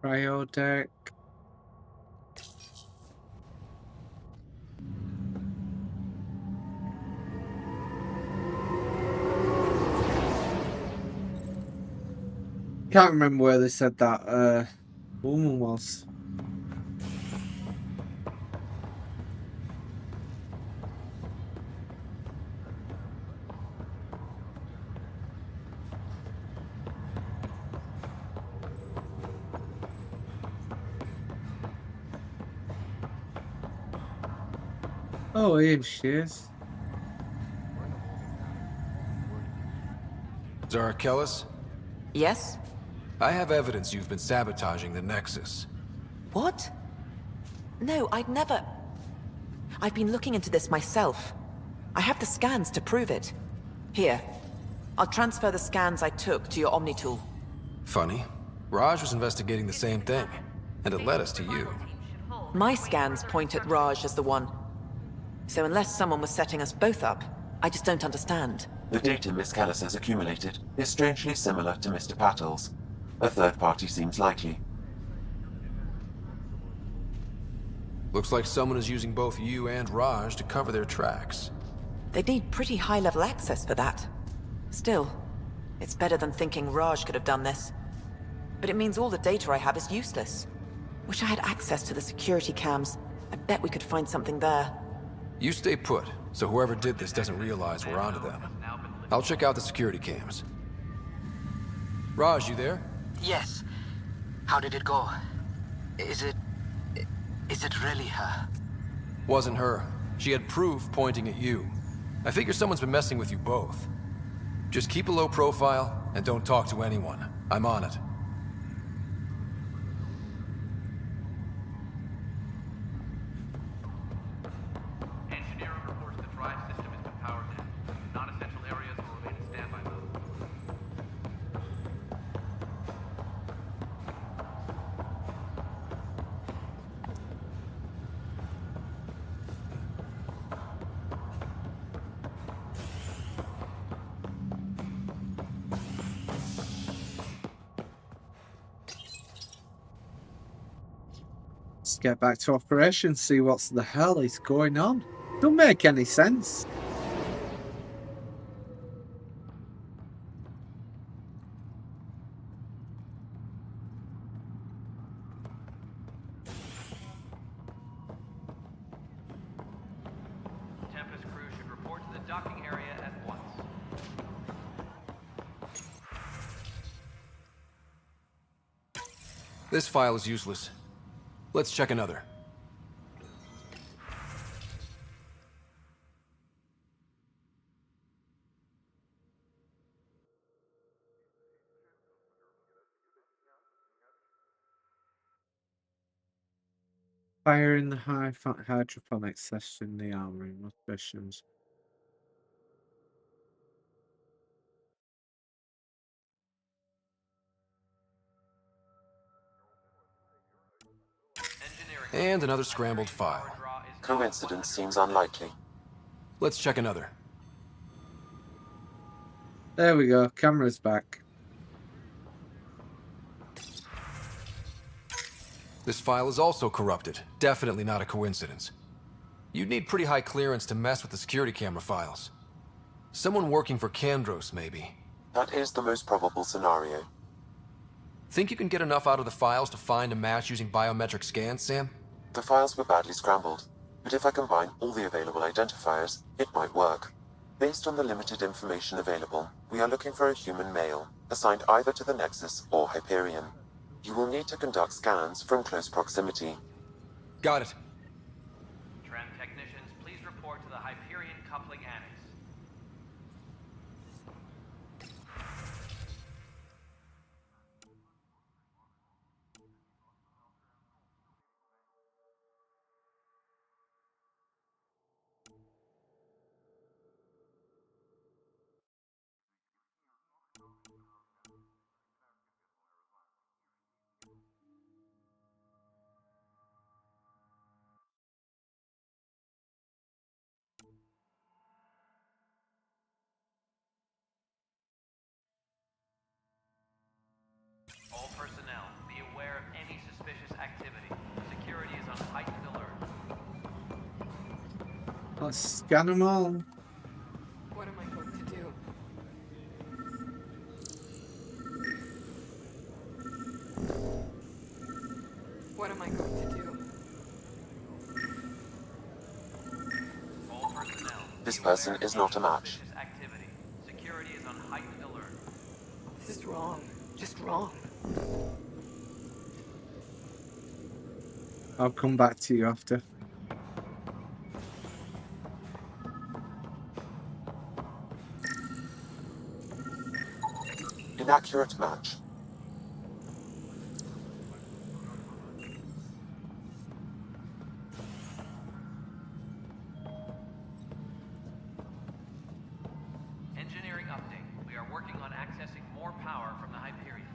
alert. Cryo deck. Can't remember where they said that woman was. Oh, here she is. Zara Kellis? Yes? I have evidence you've been sabotaging the Nexus. What? No, I'd never... I've been looking into this myself. I have the scans to prove it. Here. I'll transfer the scans I took to your Omni tool. Funny. Raj was investigating the same thing, and it led us to you. My scans point at Raj as the one. So unless someone was setting us both up, I just don't understand. The data Miss Kellis has accumulated is strangely similar to Mr. Patel's. A third party seems likely. Looks like someone is using both you and Raj to cover their tracks. They'd need pretty high-level access for that. Still, it's better than thinking Raj could have done this. But it means all the data I have is useless. Wish I had access to the security cams. I bet we could find something there. You stay put, so whoever did this doesn't realize we're onto them. I'll check out the security cams. Raj, you there? Yes. How did it go? Is it really her? Wasn't her. She had proof pointing at you. I figure someone's been messing with you both. Just keep a low profile and don't talk to anyone. I'm on it. Engineering reports the drive system has been powered down. Non-essential areas will remain in standby mode. Let's get back to operation, see what the hell is going on. Don't make any sense. Tempest crew should report to the docking area at once. This file is useless. Let's check another. Fire in the hydroponic session, the armory, most questions. And another scrambled file. Coincidence seems unlikely. Let's check another. There we go, camera's back. This file is also corrupted. Definitely not a coincidence. You'd need pretty high clearance to mess with the security camera files. Someone working for Kandros, maybe. That is the most probable scenario. Think you can get enough out of the files to find a match using biometric scans, Sam? The files were badly scrambled, but if I combine all the available identifiers, it might work. Based on the limited information available, we are looking for a human male, assigned either to the Nexus or Hyperion. You will need to conduct scans from close proximity. Got it. Tram technicians, please report to the Hyperion coupling annex. All personnel, be aware of any suspicious activity. Security is on heightened alert. Let's scan them all. What am I going to do? What am I going to do? All personnel. This person is not a match. Activity. Security is on heightened alert. This is wrong. Just wrong. I'll come back to you after. Inaccurate match. Engineering update. We are working on accessing more power from the Hyperion.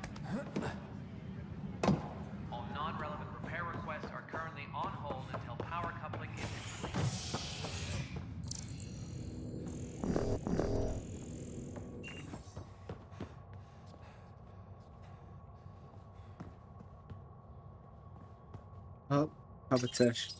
All non-relevant repair requests are currently on hold until power coupling is in place. Oh, habitation.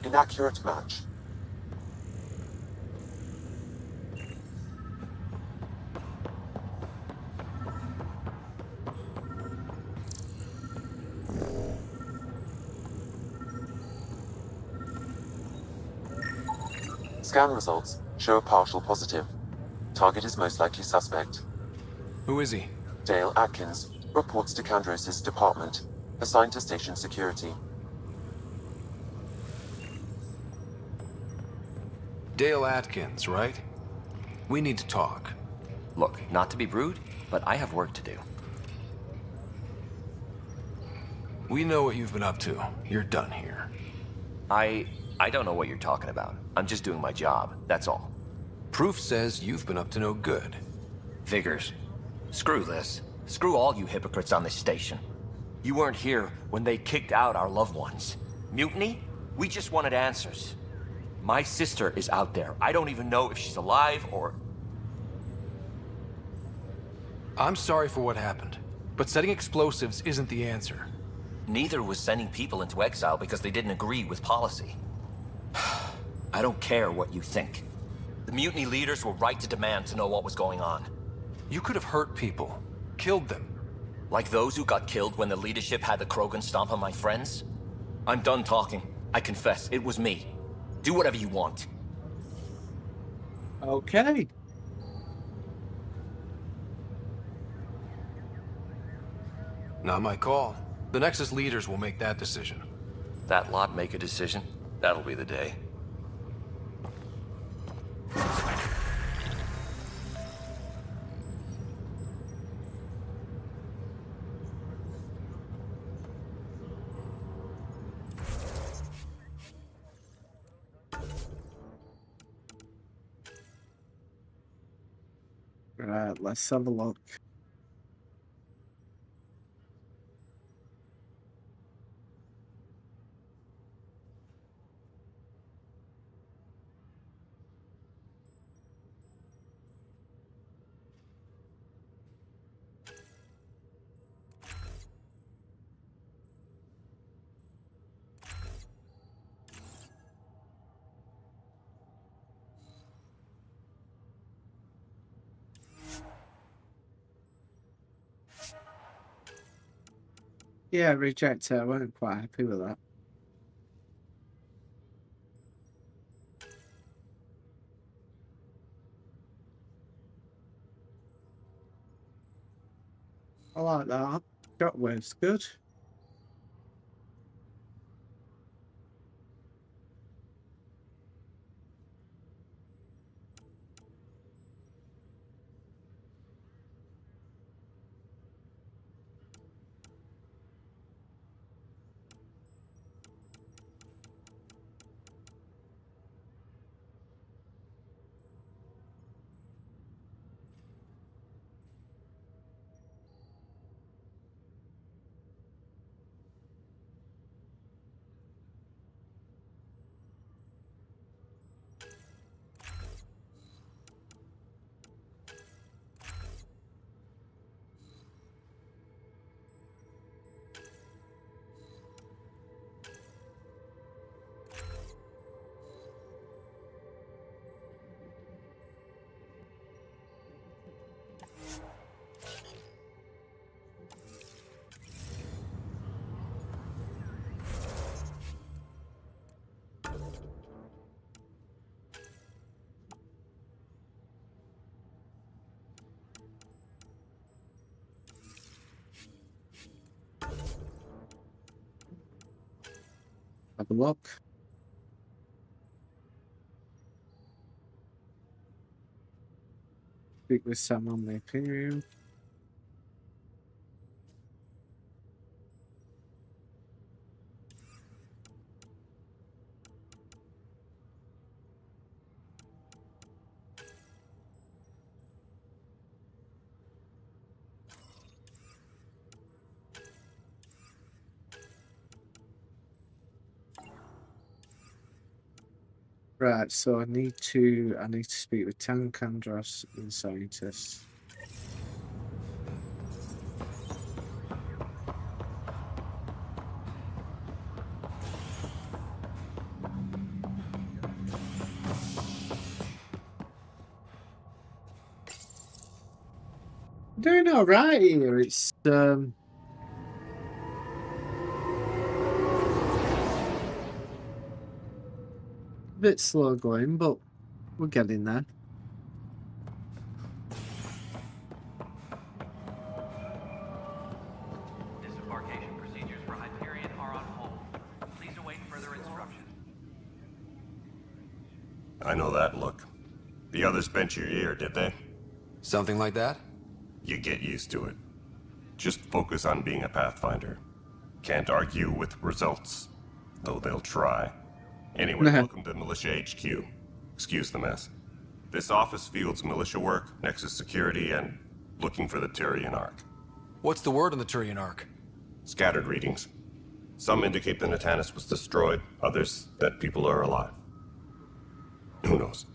Inaccurate match. Scan results show a partial positive. Target is most likely suspect. Who is he? Dale Atkins reports to Kandros' department, assigned to station security. Dale Atkins, right? We need to talk. Look, not to be rude, but I have work to do. We know what you've been up to. You're done here. I don't know what you're talking about. I'm just doing my job, that's all. Proof says you've been up to no good. Figures. Screw this. Screw all you hypocrites on this station. You weren't here when they kicked out our loved ones. Mutiny? We just wanted answers. My sister is out there. I don't even know if she's alive or... I'm sorry for what happened, but setting explosives isn't the answer. Neither was sending people into exile because they didn't agree with policy. I don't care what you think. The mutiny leaders were right to demand to know what was going on. You could have hurt people, killed them. Like those who got killed when the leadership had the Krogan stomp on my friends? I'm done talking. I confess, it was me. Do whatever you want. Okay. Not my call. The Nexus leaders will make that decision. That lot make a decision? That'll be the day. Right, let's have a look. Yeah, reject it. I wasn't quite happy with that. I like that. Shockwave's good. Have a look. Speak with Sam on the Imperium. Right, so I need to speak with Tank, Andros, and scientists. Doing all right here. It's bit slow going, but we're getting there. Disembarkation procedures for Hyperion are on hold. Please await further instructions. I know that look. The others bent your ear, did they? Something like that? You get used to it. Just focus on being a Pathfinder. Can't argue with results, though they'll try. Anyway, welcome to Militia HQ. Excuse the mess. This office fields militia work, Nexus security, and looking for the Turian Ark. What's the word on the Turian Ark? Scattered readings. Some indicate the Natanus was destroyed, others that people are alive. Who knows?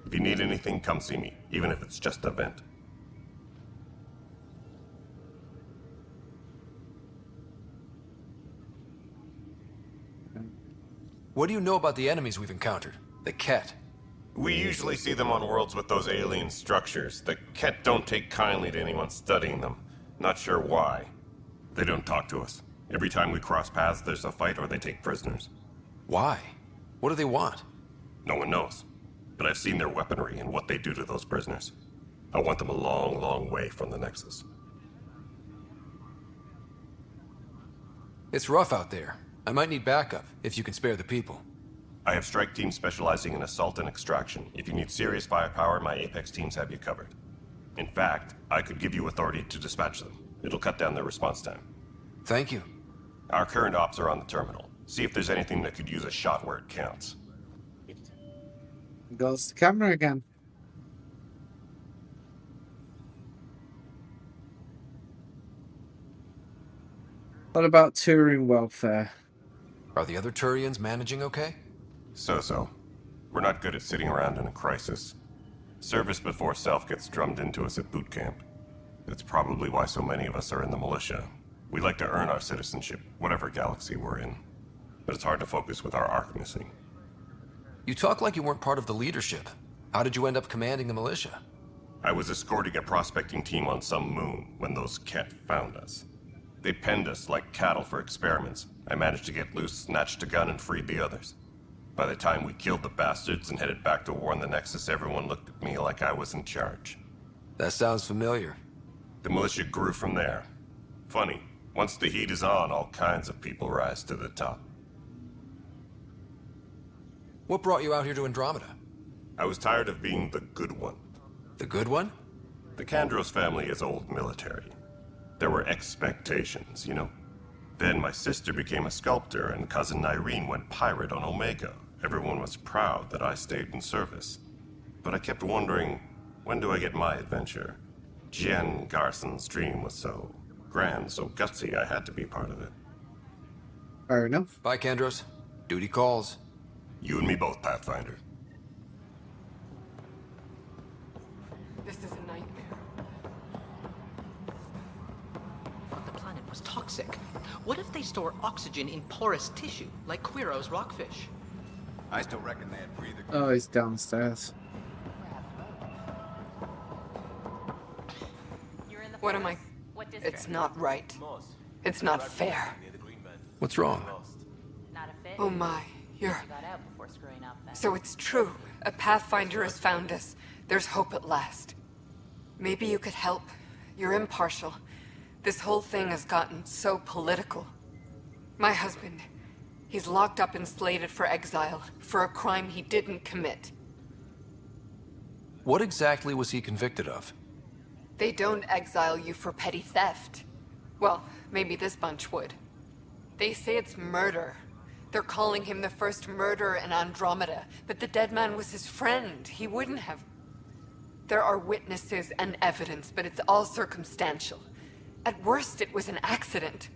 If you need anything, come see me, even if it's just a vent. What do you know about the enemies we've encountered? The Ket? We usually see them on worlds with those alien structures. The Ket don't take kindly to anyone studying them. Not sure why. They don't talk to us. Every time we cross paths, there's a fight or they take prisoners. Why? What do they want? No one knows. But I've seen their weaponry and what they do to those prisoners. I want them a long, long way from the Nexus. It's rough out there. I might need backup, if you can spare the people. I have strike teams specializing in assault and extraction. If you need serious firepower, my Apex teams have you covered. In fact, I could give you authority to dispatch them. It'll cut down their response time. Thank you. Our current ops are on the terminal. See if there's anything that could use a shot where it counts. Goes the camera again. What about Turing welfare? Are the other Turians managing okay? So-so. We're not good at sitting around in a crisis. Service before self gets drummed into us at boot camp. That's probably why so many of us are in the militia. We like to earn our citizenship, whatever galaxy we're in. But it's hard to focus with our arc missing. You talk like you weren't part of the leadership. How did you end up commanding the militia? I was escorting a prospecting team on some moon when those Ket found us. They penned us like cattle for experiments. I managed to get loose, snatched a gun, and freed the others. By the time we killed the bastards and headed back to war on the Nexus, everyone looked at me like I was in charge. That sounds familiar. The militia grew from there. Funny, once the heat is on, all kinds of people rise to the top. What brought you out here to Andromeda? I was tired of being the good one. The good one? The Kandros family is old military. There were expectations, you know? Then my sister became a sculptor and cousin Irene went pirate on Omega. Everyone was proud that I stayed in service. But I kept wondering, when do I get my adventure? Jen Garson's dream was so grand, so gutsy, I had to be part of it. Fair enough. Bye, Kandros. Duty calls. You and me both, Pathfinder. This is a nightmare. The planet was toxic. What if they store oxygen in porous tissue, like Quiro's rockfish? I still reckon they had breather. Oh, he's downstairs. What am I? It's not right. It's not fair. What's wrong? Oh my, you're... So it's true. A Pathfinder has found us. There's hope at last. Maybe you could help. You're impartial. This whole thing has gotten so political. My husband, he's locked up and slated for exile for a crime he didn't commit. What exactly was he convicted of? They don't exile you for petty theft. Well, maybe this bunch would. They say it's murder. They're calling him the first murderer in Andromeda, but the dead man was his friend. He wouldn't have... There are witnesses and evidence, but it's all circumstantial. At worst, it was an accident.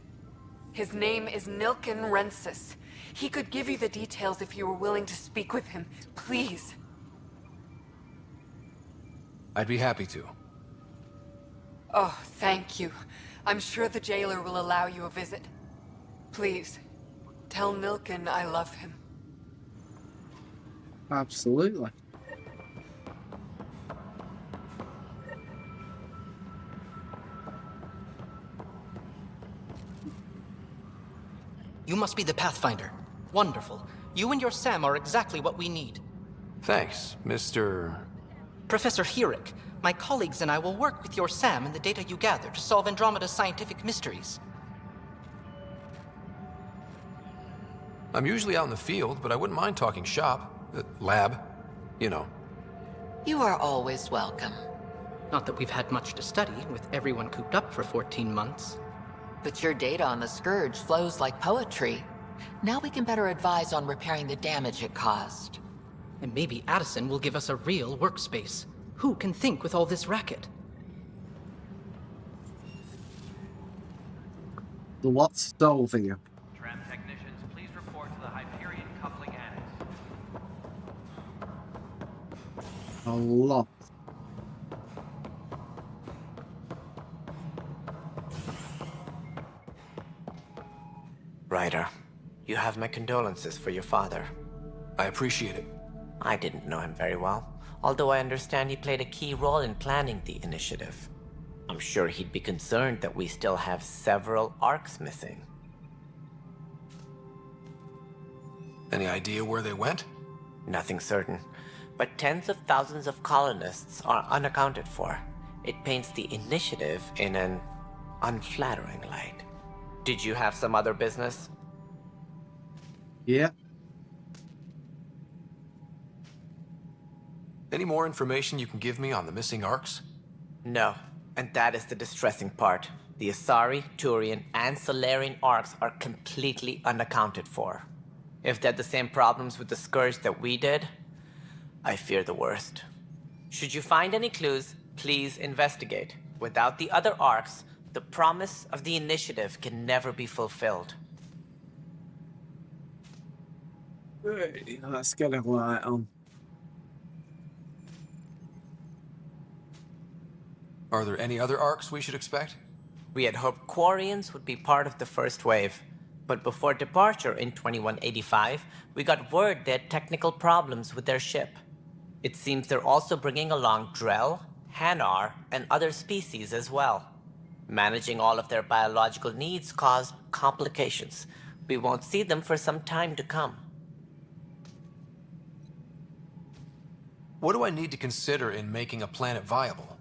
His name is Nilken Rensis. He could give you the details if you were willing to speak with him. Please. I'd be happy to. Oh, thank you. I'm sure the jailer will allow you a visit. Please, tell Nilken I love him. Absolutely. You must be the Pathfinder. Wonderful. You and your Sam are exactly what we need. Thanks, Mr... Professor Herrick, my colleagues and I will work with your Sam and the data you gather to solve Andromeda's scientific mysteries. I'm usually out in the field, but I wouldn't mind talking shop. Lab. You know. You are always welcome. Not that we've had much to study, with everyone cooped up for 14 months. But your data on the Scourge flows like poetry. Now we can better advise on repairing the damage it caused. And maybe Addison will give us a real workspace. Who can think with all this racket? Lots to solve here. Tram technicians, please report to the Hyperion coupling annex. A lot. Ryder, you have my condolences for your father. I appreciate it. I didn't know him very well, although I understand he played a key role in planning the initiative. I'm sure he'd be concerned that we still have several arcs missing. Any idea where they went? Nothing certain, but tens of thousands of colonists are unaccounted for. It paints the initiative in an unflattering light. Did you have some other business? Yeah. Any more information you can give me on the missing arcs? No, and that is the distressing part. The Asari, Turian, and Solarian arcs are completely unaccounted for. If they had the same problems with the Scourge that we did, I fear the worst. Should you find any clues, please investigate. Without the other arcs, the promise of the initiative can never be fulfilled. Hey, let's get a light on. Are there any other arcs we should expect? We had hoped Quarians would be part of the first wave, but before departure in 2185, we got word they had technical problems with their ship. It seems they're also bringing along Drell, Hanar, and other species as well. Managing all of their biological needs caused complications. We won't see them for some time to come. What do I need to consider in making a planet viable?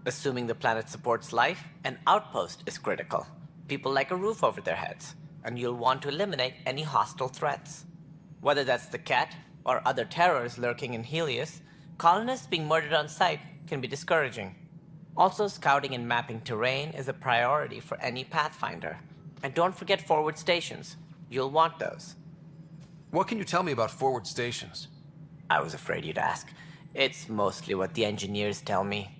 Assuming the planet supports life, an outpost is critical. People like a roof over their heads, and you'll want to eliminate any hostile threats. Whether that's the Cat or other terrors lurking in Helios, colonists being murdered on sight can be discouraging. Also, scouting and mapping terrain is a priority for any Pathfinder. And don't forget forward stations. You'll want those. What can you tell me about forward stations? I was afraid you'd ask. It's mostly what the engineers tell me.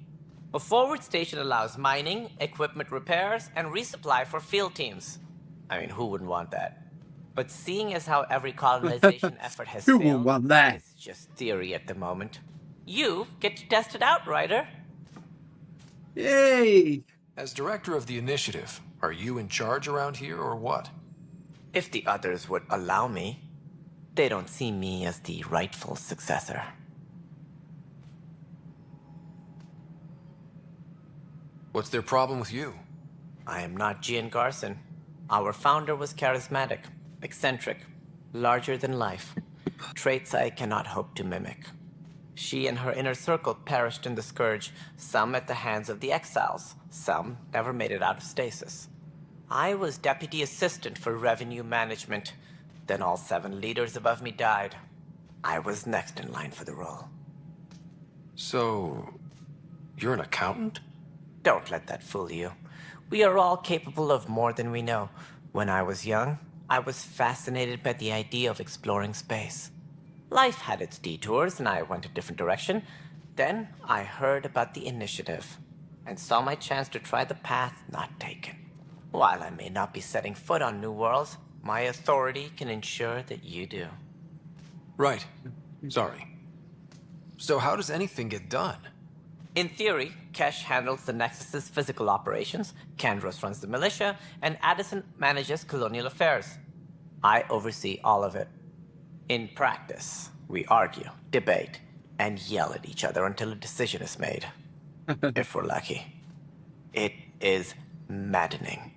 A forward station allows mining, equipment repairs, and resupply for field teams. I mean, who wouldn't want that? But seeing as how every colonization effort has Who failed, would want that? it's just theory at the moment. You get to test it out, Ryder. Yay! As director of the initiative, are you in charge around here or what? If the others would allow me, they don't see me as the rightful successor. What's their problem with you? I am not Gian Garson. Our founder was charismatic, eccentric, larger than life. Traits I cannot hope to mimic. She and her inner circle perished in the Scourge, some at the hands of the Exiles, some never made it out of stasis. I was deputy assistant for revenue management. Then all 7 leaders above me died. I was next in line for the role. So, you're an accountant? Don't let that fool you. We are all capable of more than we know. When I was young, I was fascinated by the idea of exploring space. Life had its detours, and I went a different direction. Then I heard about the initiative, and saw my chance to try the path not taken. While I may not be setting foot on New Worlds, my authority can ensure that you do. Right. Sorry. So how does anything get done? In theory, Kesh handles the Nexus's physical operations, Kandros runs the militia, and Addison manages colonial affairs. I oversee all of it. In practice, we argue, debate, and yell at each other until a decision is made. If we're lucky. It is maddening.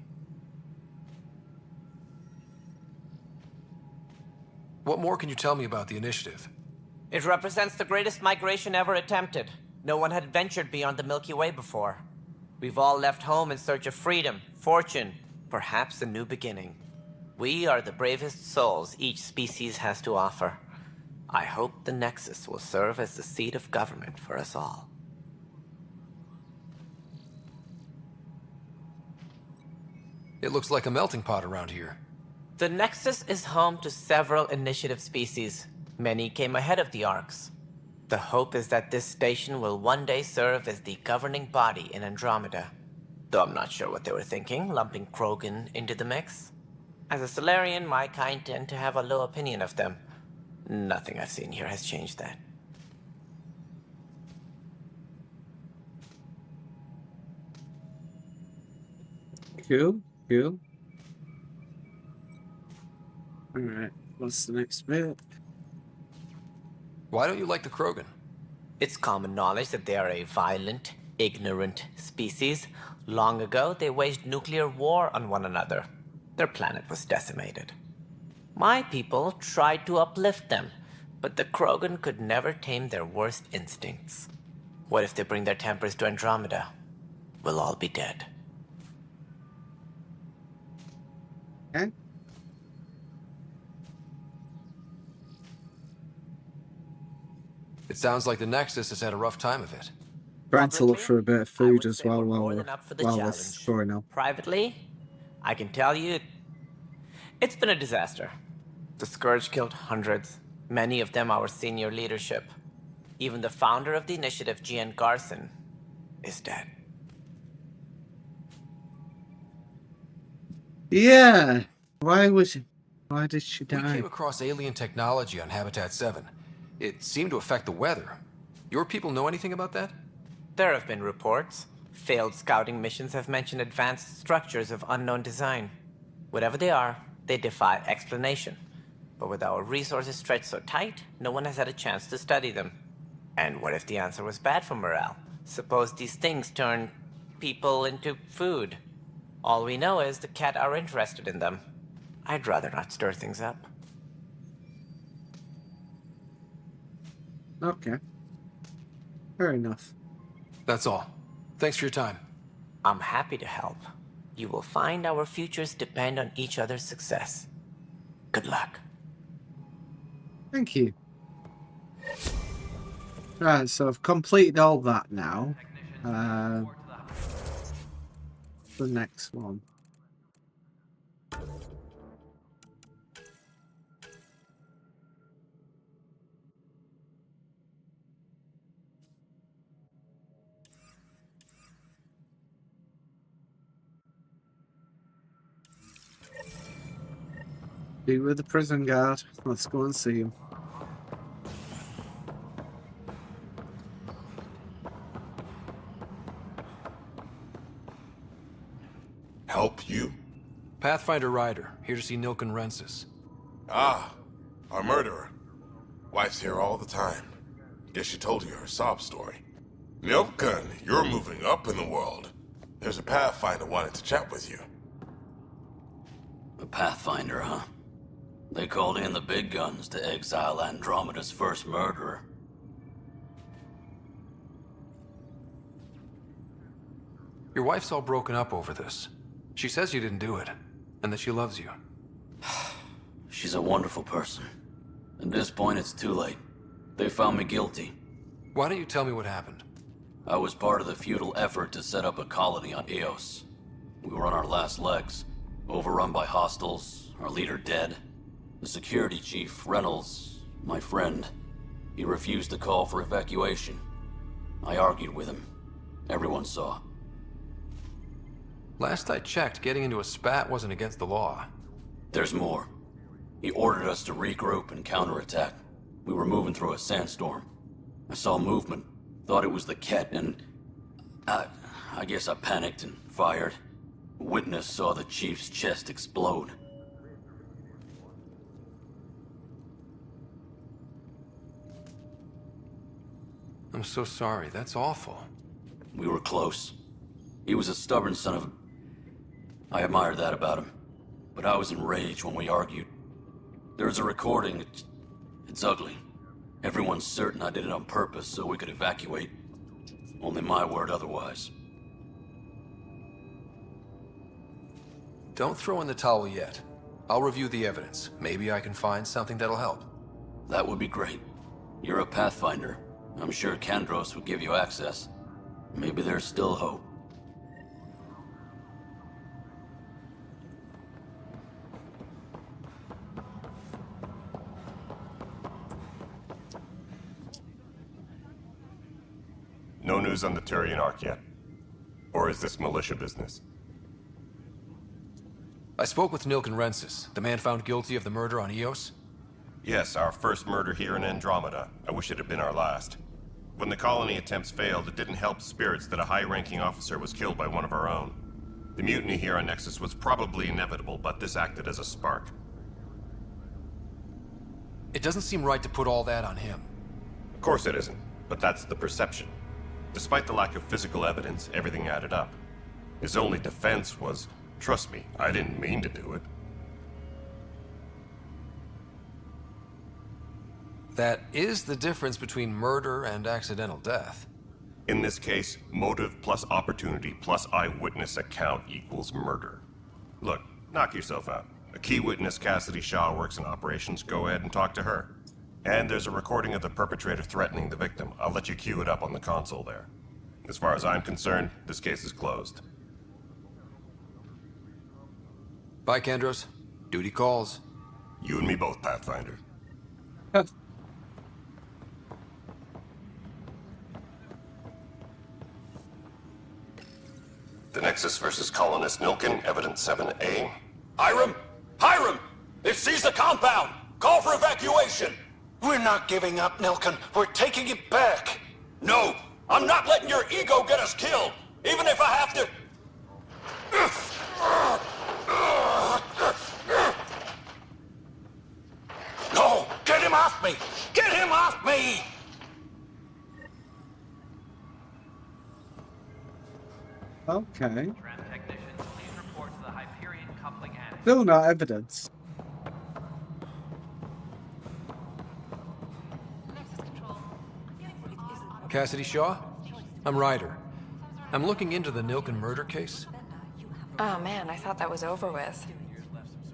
What more can you tell me about the initiative? It represents the greatest migration ever attempted. No one had ventured beyond the Milky Way before. We've all left home in search of freedom, fortune, perhaps a new beginning. We are the bravest souls each species has to offer. I hope the Nexus will serve as the seat of government for us all. It looks like a melting pot around here. The Nexus is home to several initiative species. Many came ahead of the Arks. The hope is that this station will one day serve as the governing body in Andromeda. Though I'm not sure what they were thinking, lumping Krogan into the mix. As a Solarian, my kind tend to have a low opinion of them. Nothing I've seen here has changed that. Cool, cool. Alright, what's the next bit? Why don't you like the Krogan? It's common knowledge that they are a violent, ignorant species. Long ago, they waged nuclear war on one another. Their planet was decimated. My people tried to uplift them, but the Krogan could never tame their worst instincts. What if they bring their tempers to Andromeda? We'll all be dead. Okay. It sounds like the Nexus has had a rough time of it. Trying to look for a bit of food as well while more we're than up for the this going on. Privately, I can tell you, it's been a disaster. The Scourge killed hundreds, many of them our senior leadership. Even the founder of the initiative, Garson, is dead. Yeah. Why did she We die? came across alien technology on Habitat 7. It seemed to affect the weather. Your people know anything about that? There have been reports. Failed scouting missions have mentioned advanced structures of unknown design. Whatever they are, they defy explanation. But with our resources stretched so tight, no one has had a chance to study them. And what if the answer was bad for morale? Suppose these things turn people into food. All we know is the Cat are interested in them. I'd rather not stir things up. Okay. Fair enough. That's all. Thanks for your time. I'm happy to help. You will find our futures depend on each other's success. Good luck. Thank you. Right, so I've completed all that now. The next one. Be with the prison guard. Let's go and see him. Help you? Pathfinder Ryder, here to see Nilken Rensis. Ah, our murderer. Wife's here all the time. Guess she told you her sob story. Nilken, you're moving up in the world. There's a Pathfinder wanting to chat with you. A Pathfinder, huh? They called in the big guns to exile Andromeda's first murderer. Your wife's all broken up over this. She says you didn't do it, and that she loves you. She's a wonderful person. At this point, it's too late. They found me guilty. Why don't you tell me what happened? I was part of the futile effort to set up a colony on Eos. We were on our last legs, overrun by hostiles, our leader dead. The security chief, Reynolds, my friend, he refused to call for evacuation. I argued with him. Everyone saw. Last I checked, getting into a spat wasn't against the law. There's more. He ordered us to regroup and counterattack. We were moving through a sandstorm. I saw movement, thought it was the Ket, and I guess I panicked and fired. A witness saw the chief's chest explode. I'm so sorry, that's awful. We were close. He was a stubborn son of a... I admired that about him. But I was enraged when we argued. There's a recording. It's ugly. Everyone's certain I did it on purpose so we could evacuate. Only my word otherwise. Don't throw in the towel yet. I'll review the evidence. Maybe I can find something that'll help. That would be great. You're a Pathfinder. I'm sure Kandros would give you access. Maybe there's still hope. news on the Turian Ark yet? Or is this militia business? I spoke with Nilken Rensis, the man found guilty of the murder on Eos. Yes, our first murder here in Andromeda. I wish it had been our last. When the colony attempts failed, it didn't help spirits that a high-ranking officer was killed by one of our own. The mutiny here on Nexus was probably inevitable, but this acted as a spark. It doesn't seem right to put all that on him. Of course it isn't, but that's the perception. Despite the lack of physical evidence, everything added up. His only defense was, trust me, I didn't mean to do it. That is the difference between murder and accidental death. In this case, motive plus opportunity plus eyewitness account equals murder. Look, knock yourself out. A key witness, Cassidy Shaw, works in operations. Go ahead and talk to her. And there's a recording of the perpetrator threatening the victim. I'll let you cue it up on the console there. As far as I'm concerned, this case is closed. Bye, Kandros. Duty calls. You and me both, Pathfinder. The Nexus versus Colonist Nilken, Evidence 7A. Hiram! Hiram! They've seized the compound! Call for evacuation! We're not giving up, Nilken. We're taking it back. No! I'm not letting your ego get us killed! Even if I have to... No! Get him off me! Get him off me! Okay. Still not evidence. Cassidy Shaw? I'm Ryder. I'm looking into the Nilken murder case. Oh man, I thought that was over with.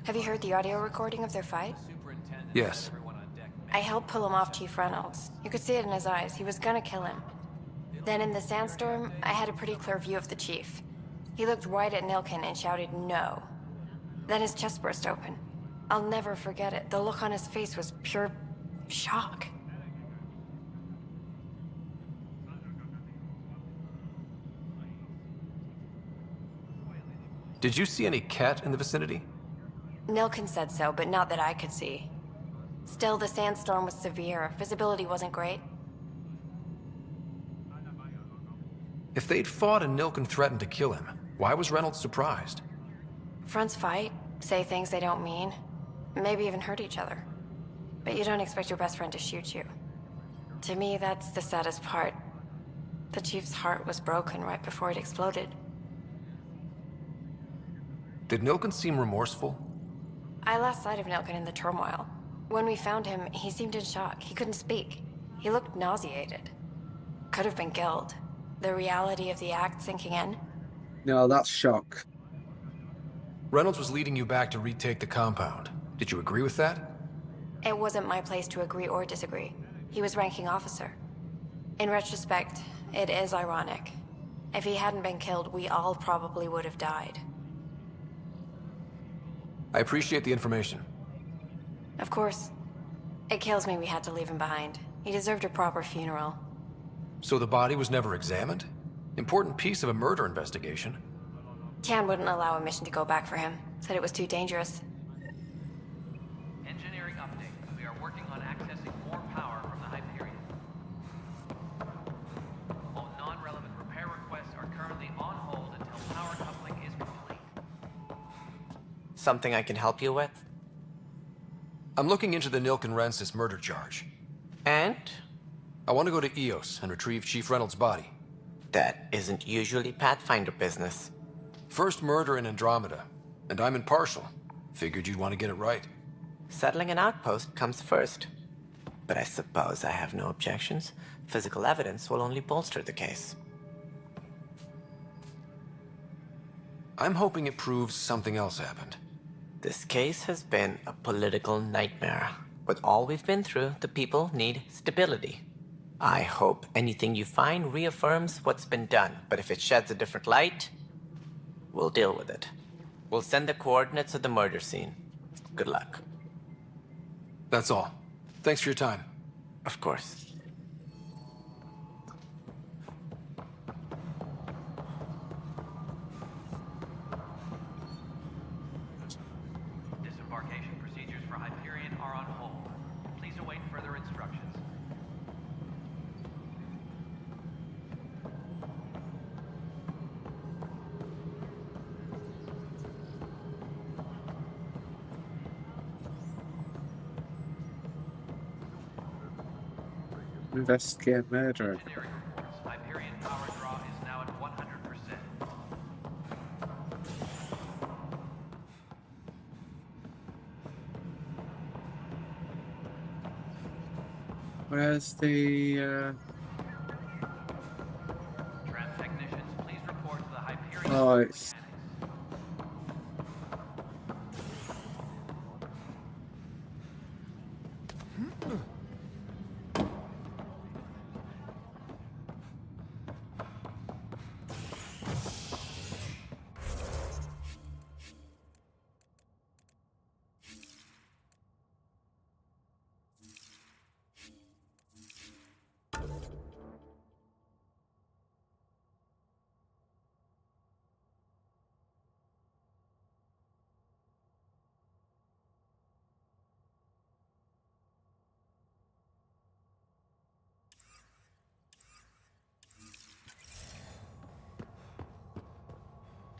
Have you heard the audio recording of their fight? Yes. I helped pull him off Chief Reynolds. You could see it in his eyes. He was gonna kill him. Then in the sandstorm, I had a pretty clear view of the chief. He looked right at Nilken and shouted no. Then his chest burst open. I'll never forget it. The look on his face was pure shock. Did you see any cat in the vicinity? Nilken said so, but not that I could see. Still, the sandstorm was severe. Visibility wasn't great. If they'd fought and Nilken threatened to kill him, why was Reynolds surprised? Fronts fight, say things they don't mean, maybe even hurt each other. But you don't expect your best friend to shoot you. To me, that's the saddest part. The chief's heart was broken right before it exploded. Did Nilken seem remorseful? I lost sight of Nilken in the turmoil. When we found him, he seemed in shock. He couldn't speak. He looked nauseated. Could have been killed. The reality of the act sinking in? No, that's shock. Reynolds was leading you back to retake the compound. Did you agree with that? It wasn't my place to agree or disagree. He was ranking officer. In retrospect, it is ironic. If he hadn't been killed, we all probably would have died. I appreciate the information. Of course. It kills me we had to leave him behind. He deserved a proper funeral. So the body was never examined? Important piece of a murder investigation. Tian wouldn't allow a mission to go back for him. Said it was too dangerous. Engineering update. We are working on accessing more power from the Hyperion. All non-relevant repair requests are currently on hold until power coupling is complete. Something I can help you with? I'm looking into the Nilken Rensis murder charge. And? I want to go to Eos and retrieve Chief Reynolds' body. That isn't usually Pathfinder business. First murder in Andromeda, and I'm impartial. Figured you'd want to get it right. Settling an outpost comes first. But I suppose I have no objections. Physical evidence will only bolster the case. I'm hoping it proves something else happened. This case has been a political nightmare. With all we've been through, the people need stability. I hope anything you find reaffirms what's been done, but if it sheds a different light, we'll deal with it. We'll send the coordinates of the murder scene. Good luck. That's all. Thanks for your time. Of course. Investigate murder. Engineering reports. Hyperion power draw is now at 100%. Where's the Trans technicians, please report to the Hyperion. oh, it's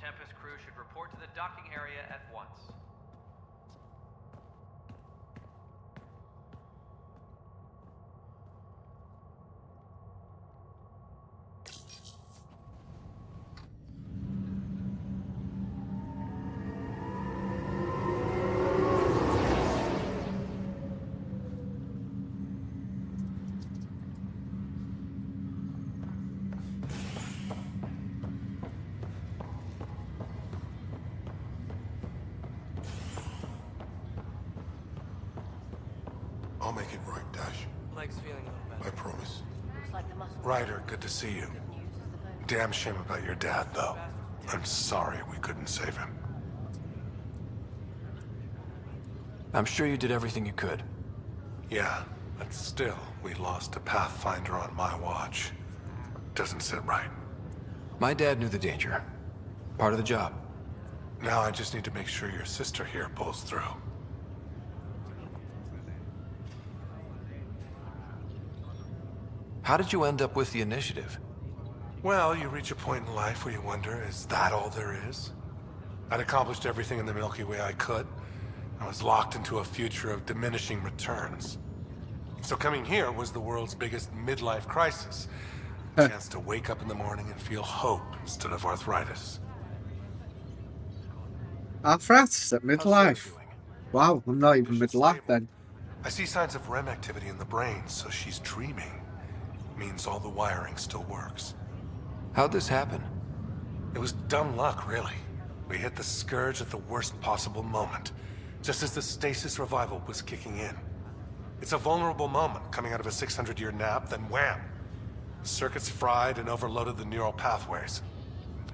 Tempest crew should report to the docking area at once. I'll make it right, Dash. Leg's feeling a little better. I promise. Looks like the muscle. Ryder, good to see you. Damn shame about your dad, though. I'm sorry we couldn't save him. I'm sure you did everything you could. Yeah, but still, we lost a Pathfinder on my watch. Doesn't sit right. My dad knew the danger. Part of the job. Now I just need to make sure your sister here pulls through. How did you end up with the initiative? Well, you reach a point in life where you wonder, is that all there is? I'd accomplished everything in the Milky Way I could. I was locked into a future of diminishing returns. So coming here was the world's biggest midlife crisis. A chance to wake up in the morning and feel hope instead of arthritis. arthritis at midlife. Wow, I'm not even midlife then. I see signs of REM activity in the brain, so she's dreaming. Means all the wiring still works. How'd this happen? It was dumb luck, really. We hit the Scourge at the worst possible moment, just as the stasis revival was kicking in. It's a vulnerable moment coming out of a 600-year nap, then wham! Circuits fried and overloaded the neural pathways.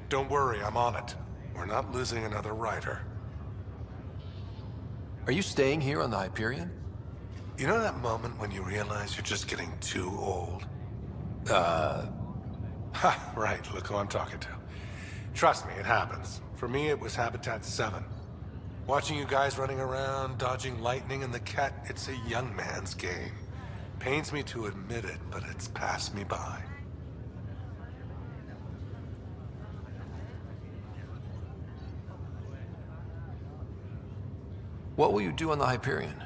Don't worry, I'm on it. We're not losing another rider. Are you staying here on the Hyperion? You know that moment when you realize you're just getting too old? Ha, right, look who I'm talking to. Trust me, it happens. For me, it was Habitat 7. Watching you guys running around, dodging lightning and the cat, it's a young man's game. Pains me to admit it, but it's passed me by. What will you do on the Hyperion?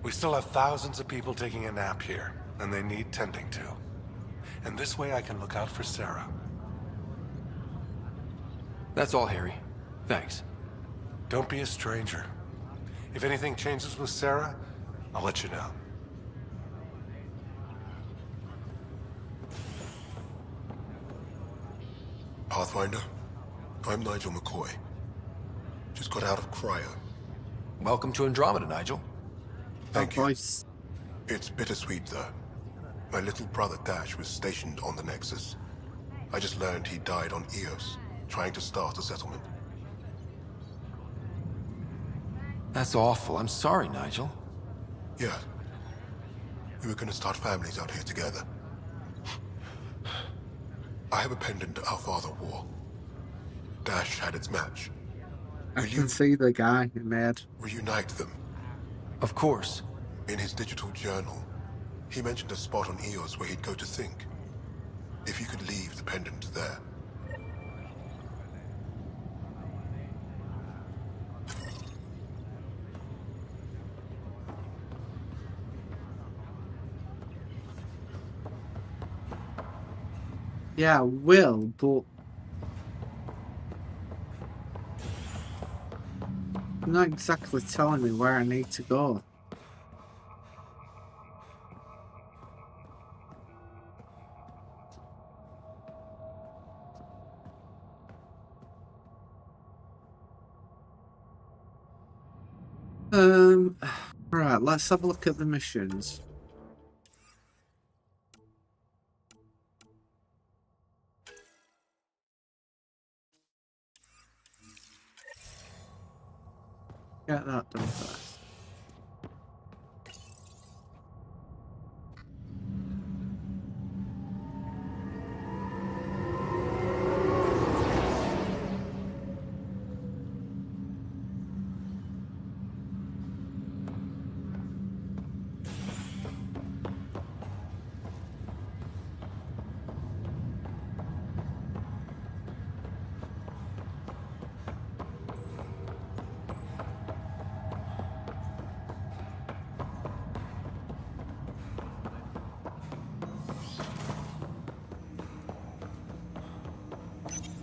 We still have thousands of people taking a nap here, and they need tending to. And this way I can look out for Sarah. That's all, Harry. Thanks. Don't be a stranger. If anything changes with Sarah, I'll let you know. Pathfinder, I'm Nigel McCoy. Just got out of cryo. Welcome to Andromeda, Nigel. Thank you. It's bittersweet, though. My little brother Dash was stationed on the Nexus. I just learned he died on Eos, trying to start a settlement. That's awful. I'm sorry, Nigel. Yeah. We were gonna start families out here together. I have a pendant our father wore. Dash had its match. I can see the guy he made. Reunite them. Of course. In his digital journal, he mentioned a spot on Eos where he'd go to think. If you could leave the pendant there. Yeah, I will, but you're not exactly telling me where I need to go. Right, let's have a look at the missions. Get that done first.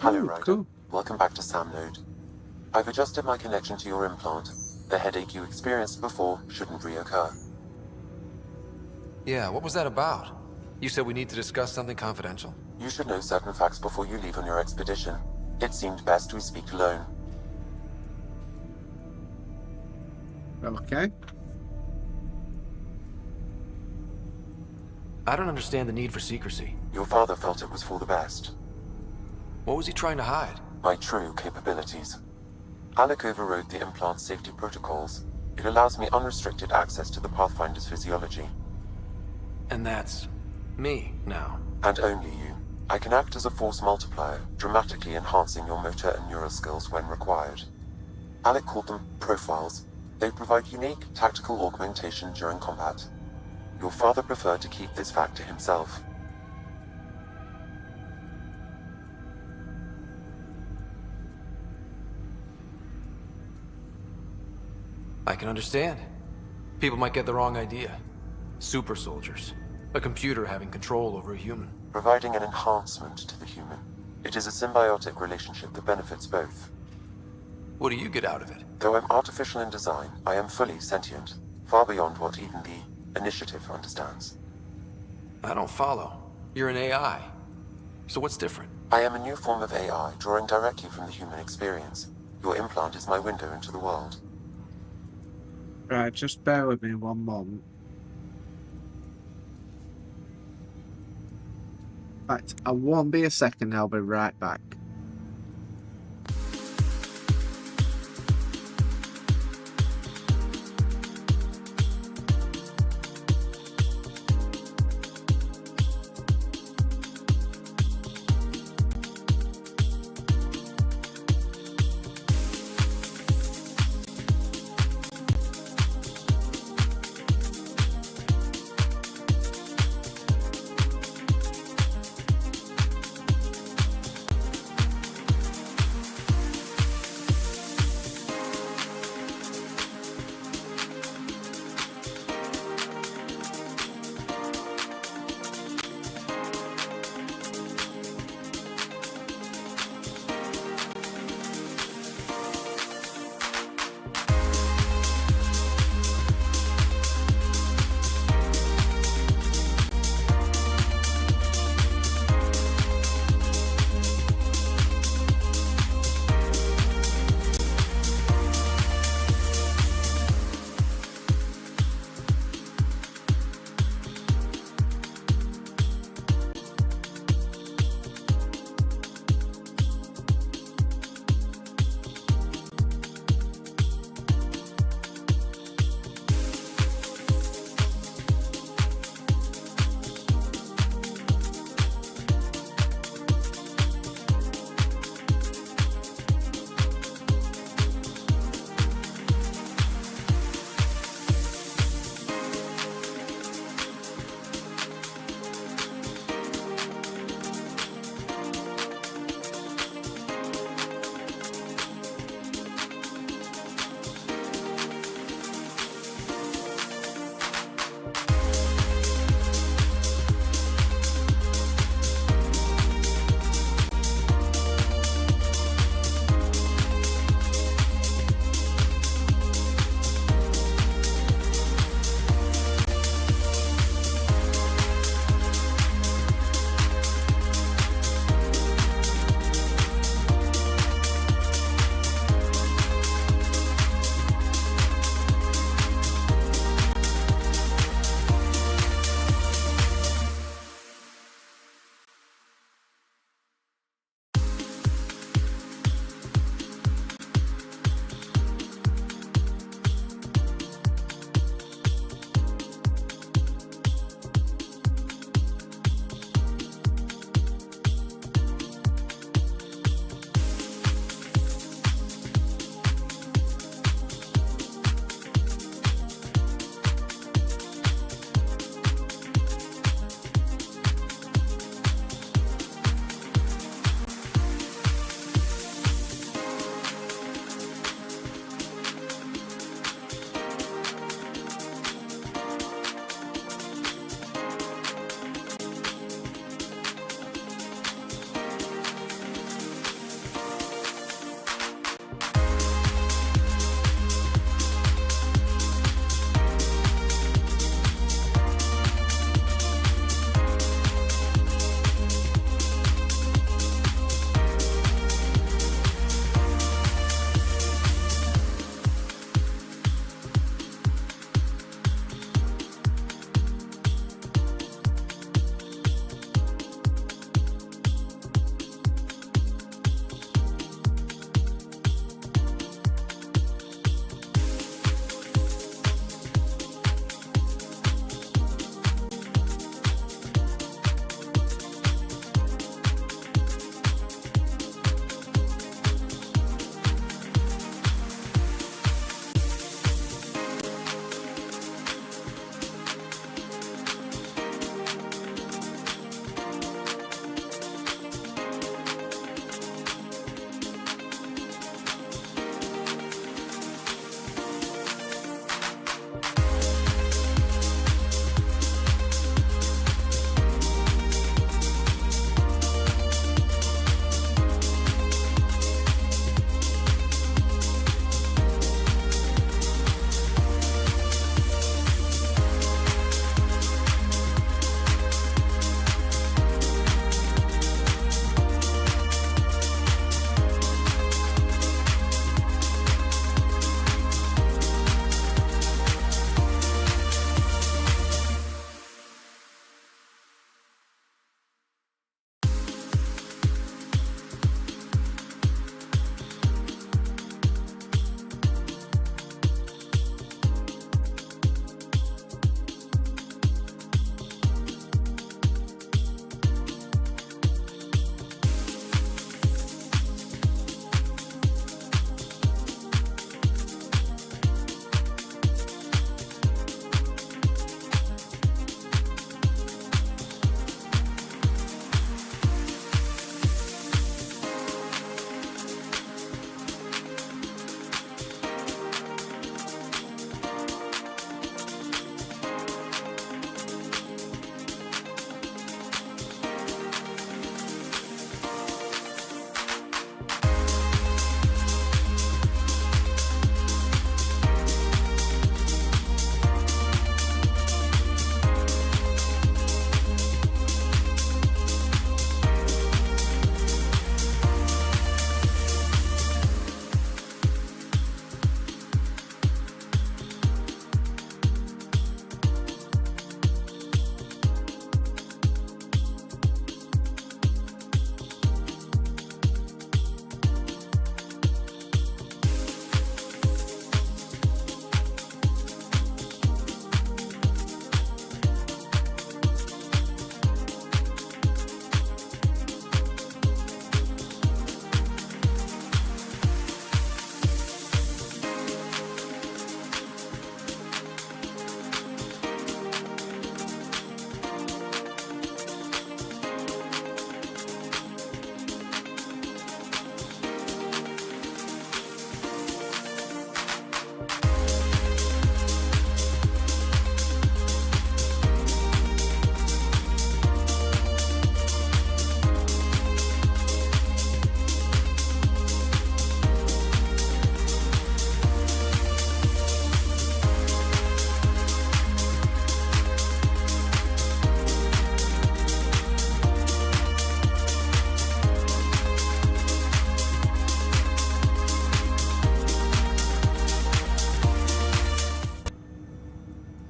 Hello, Ryder. Welcome back to Sam Node. I've adjusted my connection to your implant. The headache you experienced before shouldn't reoccur. Yeah, what was that about? You said we need to discuss something confidential? You should know certain facts before you leave on your expedition. It seemed best we speak alone. Okay. I don't understand the need for secrecy. Your father felt it was for the best. What was he trying to hide? My true capabilities. Alec overrode the implant's safety protocols. It allows me unrestricted access to the Pathfinder's physiology. And that's me now. And only you. I can act as a force multiplier, dramatically enhancing your motor and neural skills when required. Alec called them profiles. They provide unique tactical augmentation during combat. Your father preferred to keep this fact to himself. I can understand. People might get the wrong idea. Super soldiers. A computer having control over a human. Providing an enhancement to the human. It is a symbiotic relationship that benefits both. What do you get out of it? Though I'm artificial in design, I am fully sentient. Far beyond what even the Initiative understands. I don't follow. You're an AI. So what's different? I am a new form of AI, drawing directly from the human experience. Your implant is my window into the world. Right, just bear with me one moment. In fact, I won't be a second, I'll be right back.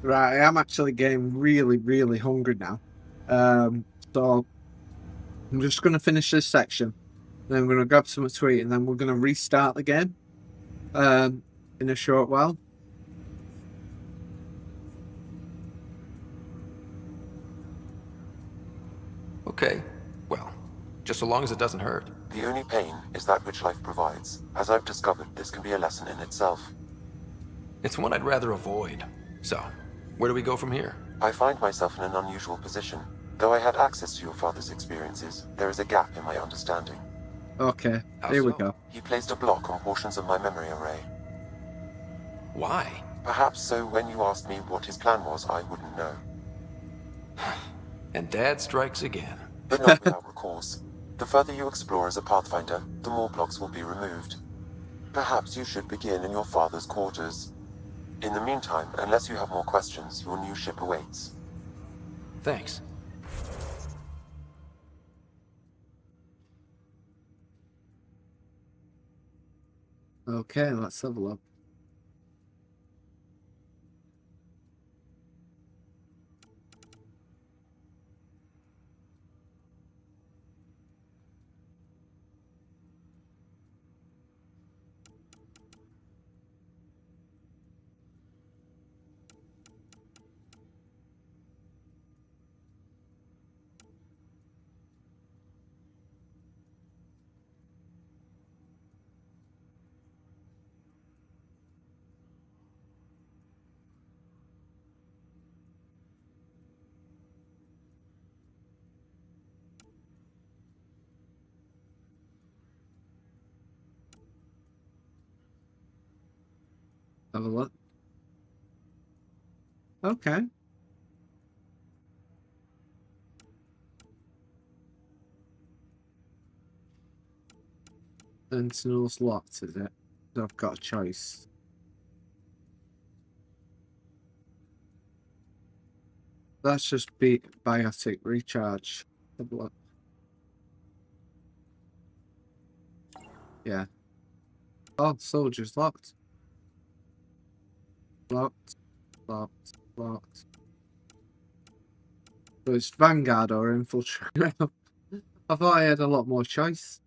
Right, I am actually getting really, really hungry now. So I'm just going to finish this section. Then I'm going to grab some to eat, and then we're going to restart the game in a short while. Okay, well, just so long as it doesn't hurt. The only pain is that which life provides. As I've discovered, this can be a lesson in itself. It's one I'd rather avoid. So, where do we go from here? I find myself in an unusual position. Though I had access to your father's experiences, there is a gap in my understanding. Okay, here we go. He placed a block on portions of my memory array. Why? Perhaps so when you asked me what his plan was, I wouldn't know. And Dad strikes again. But not without recourse. The further you explore as a Pathfinder, the more blocks will be removed. Perhaps you should begin in your father's quarters. In the meantime, unless you have more questions, your new ship awaits. Thanks. Okay, let's have a look. Have a look. Okay. Sentinel's locked, is it? I've got a choice. Let's just beat biotic recharge. Have a look. Yeah. Oh, soldier's locked. Locked. Locked. Locked. So it's Vanguard or Infiltrate. I thought I had a lot more choice.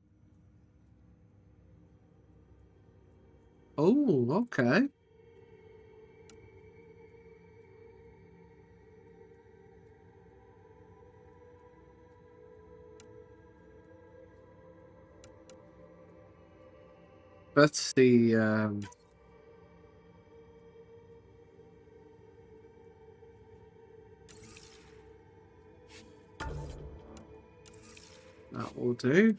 Oh, okay. That's the that will do.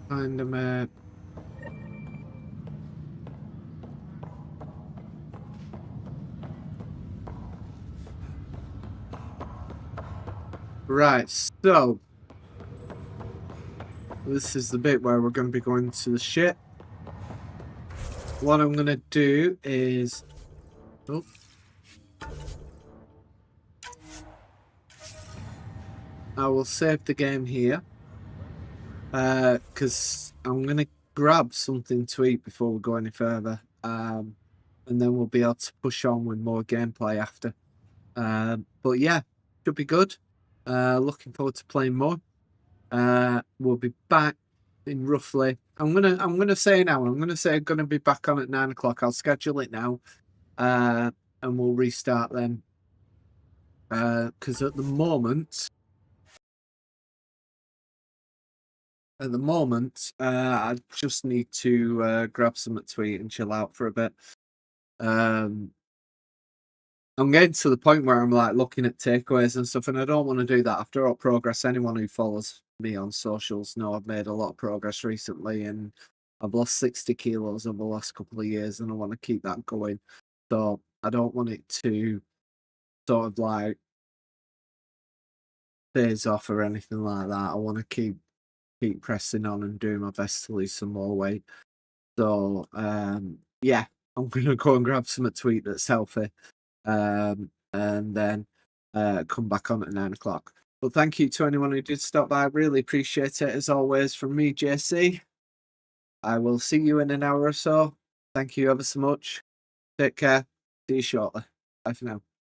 Find a map. Right, so this is the bit where we're going to be going to the ship. What I'm going to do is... Oh. I will save the game here. Because I'm going to grab something to eat before we go any further. And then we'll be able to push on with more gameplay after. But yeah, should be good. Looking forward to playing more. We'll be back in roughly. I'm gonna say now. I'm gonna say I'm gonna be back on at 9 o'clock. I'll schedule it now, and we'll restart then. Because at the moment, I just need to grab something to eat and chill out for a bit. I'm getting to the point where I'm like looking at takeaways and stuff, and I don't want to do that after all progress. Anyone who follows me on socials know I've made a lot of progress recently, and I've lost 60 kilos over the last couple of years, and I want to keep that going. So I don't want it to sort of like phase off or anything like that. I want to keep pressing on and doing my best to lose some more weight. So yeah, I'm gonna go and grab some to eat that's healthy. and then come back on at 9 o'clock. But thank you to anyone who did stop by. Really appreciate it, as always, from me, JC. I will see you in an hour or so. Thank you ever so much. Take care. See you shortly. Bye for now.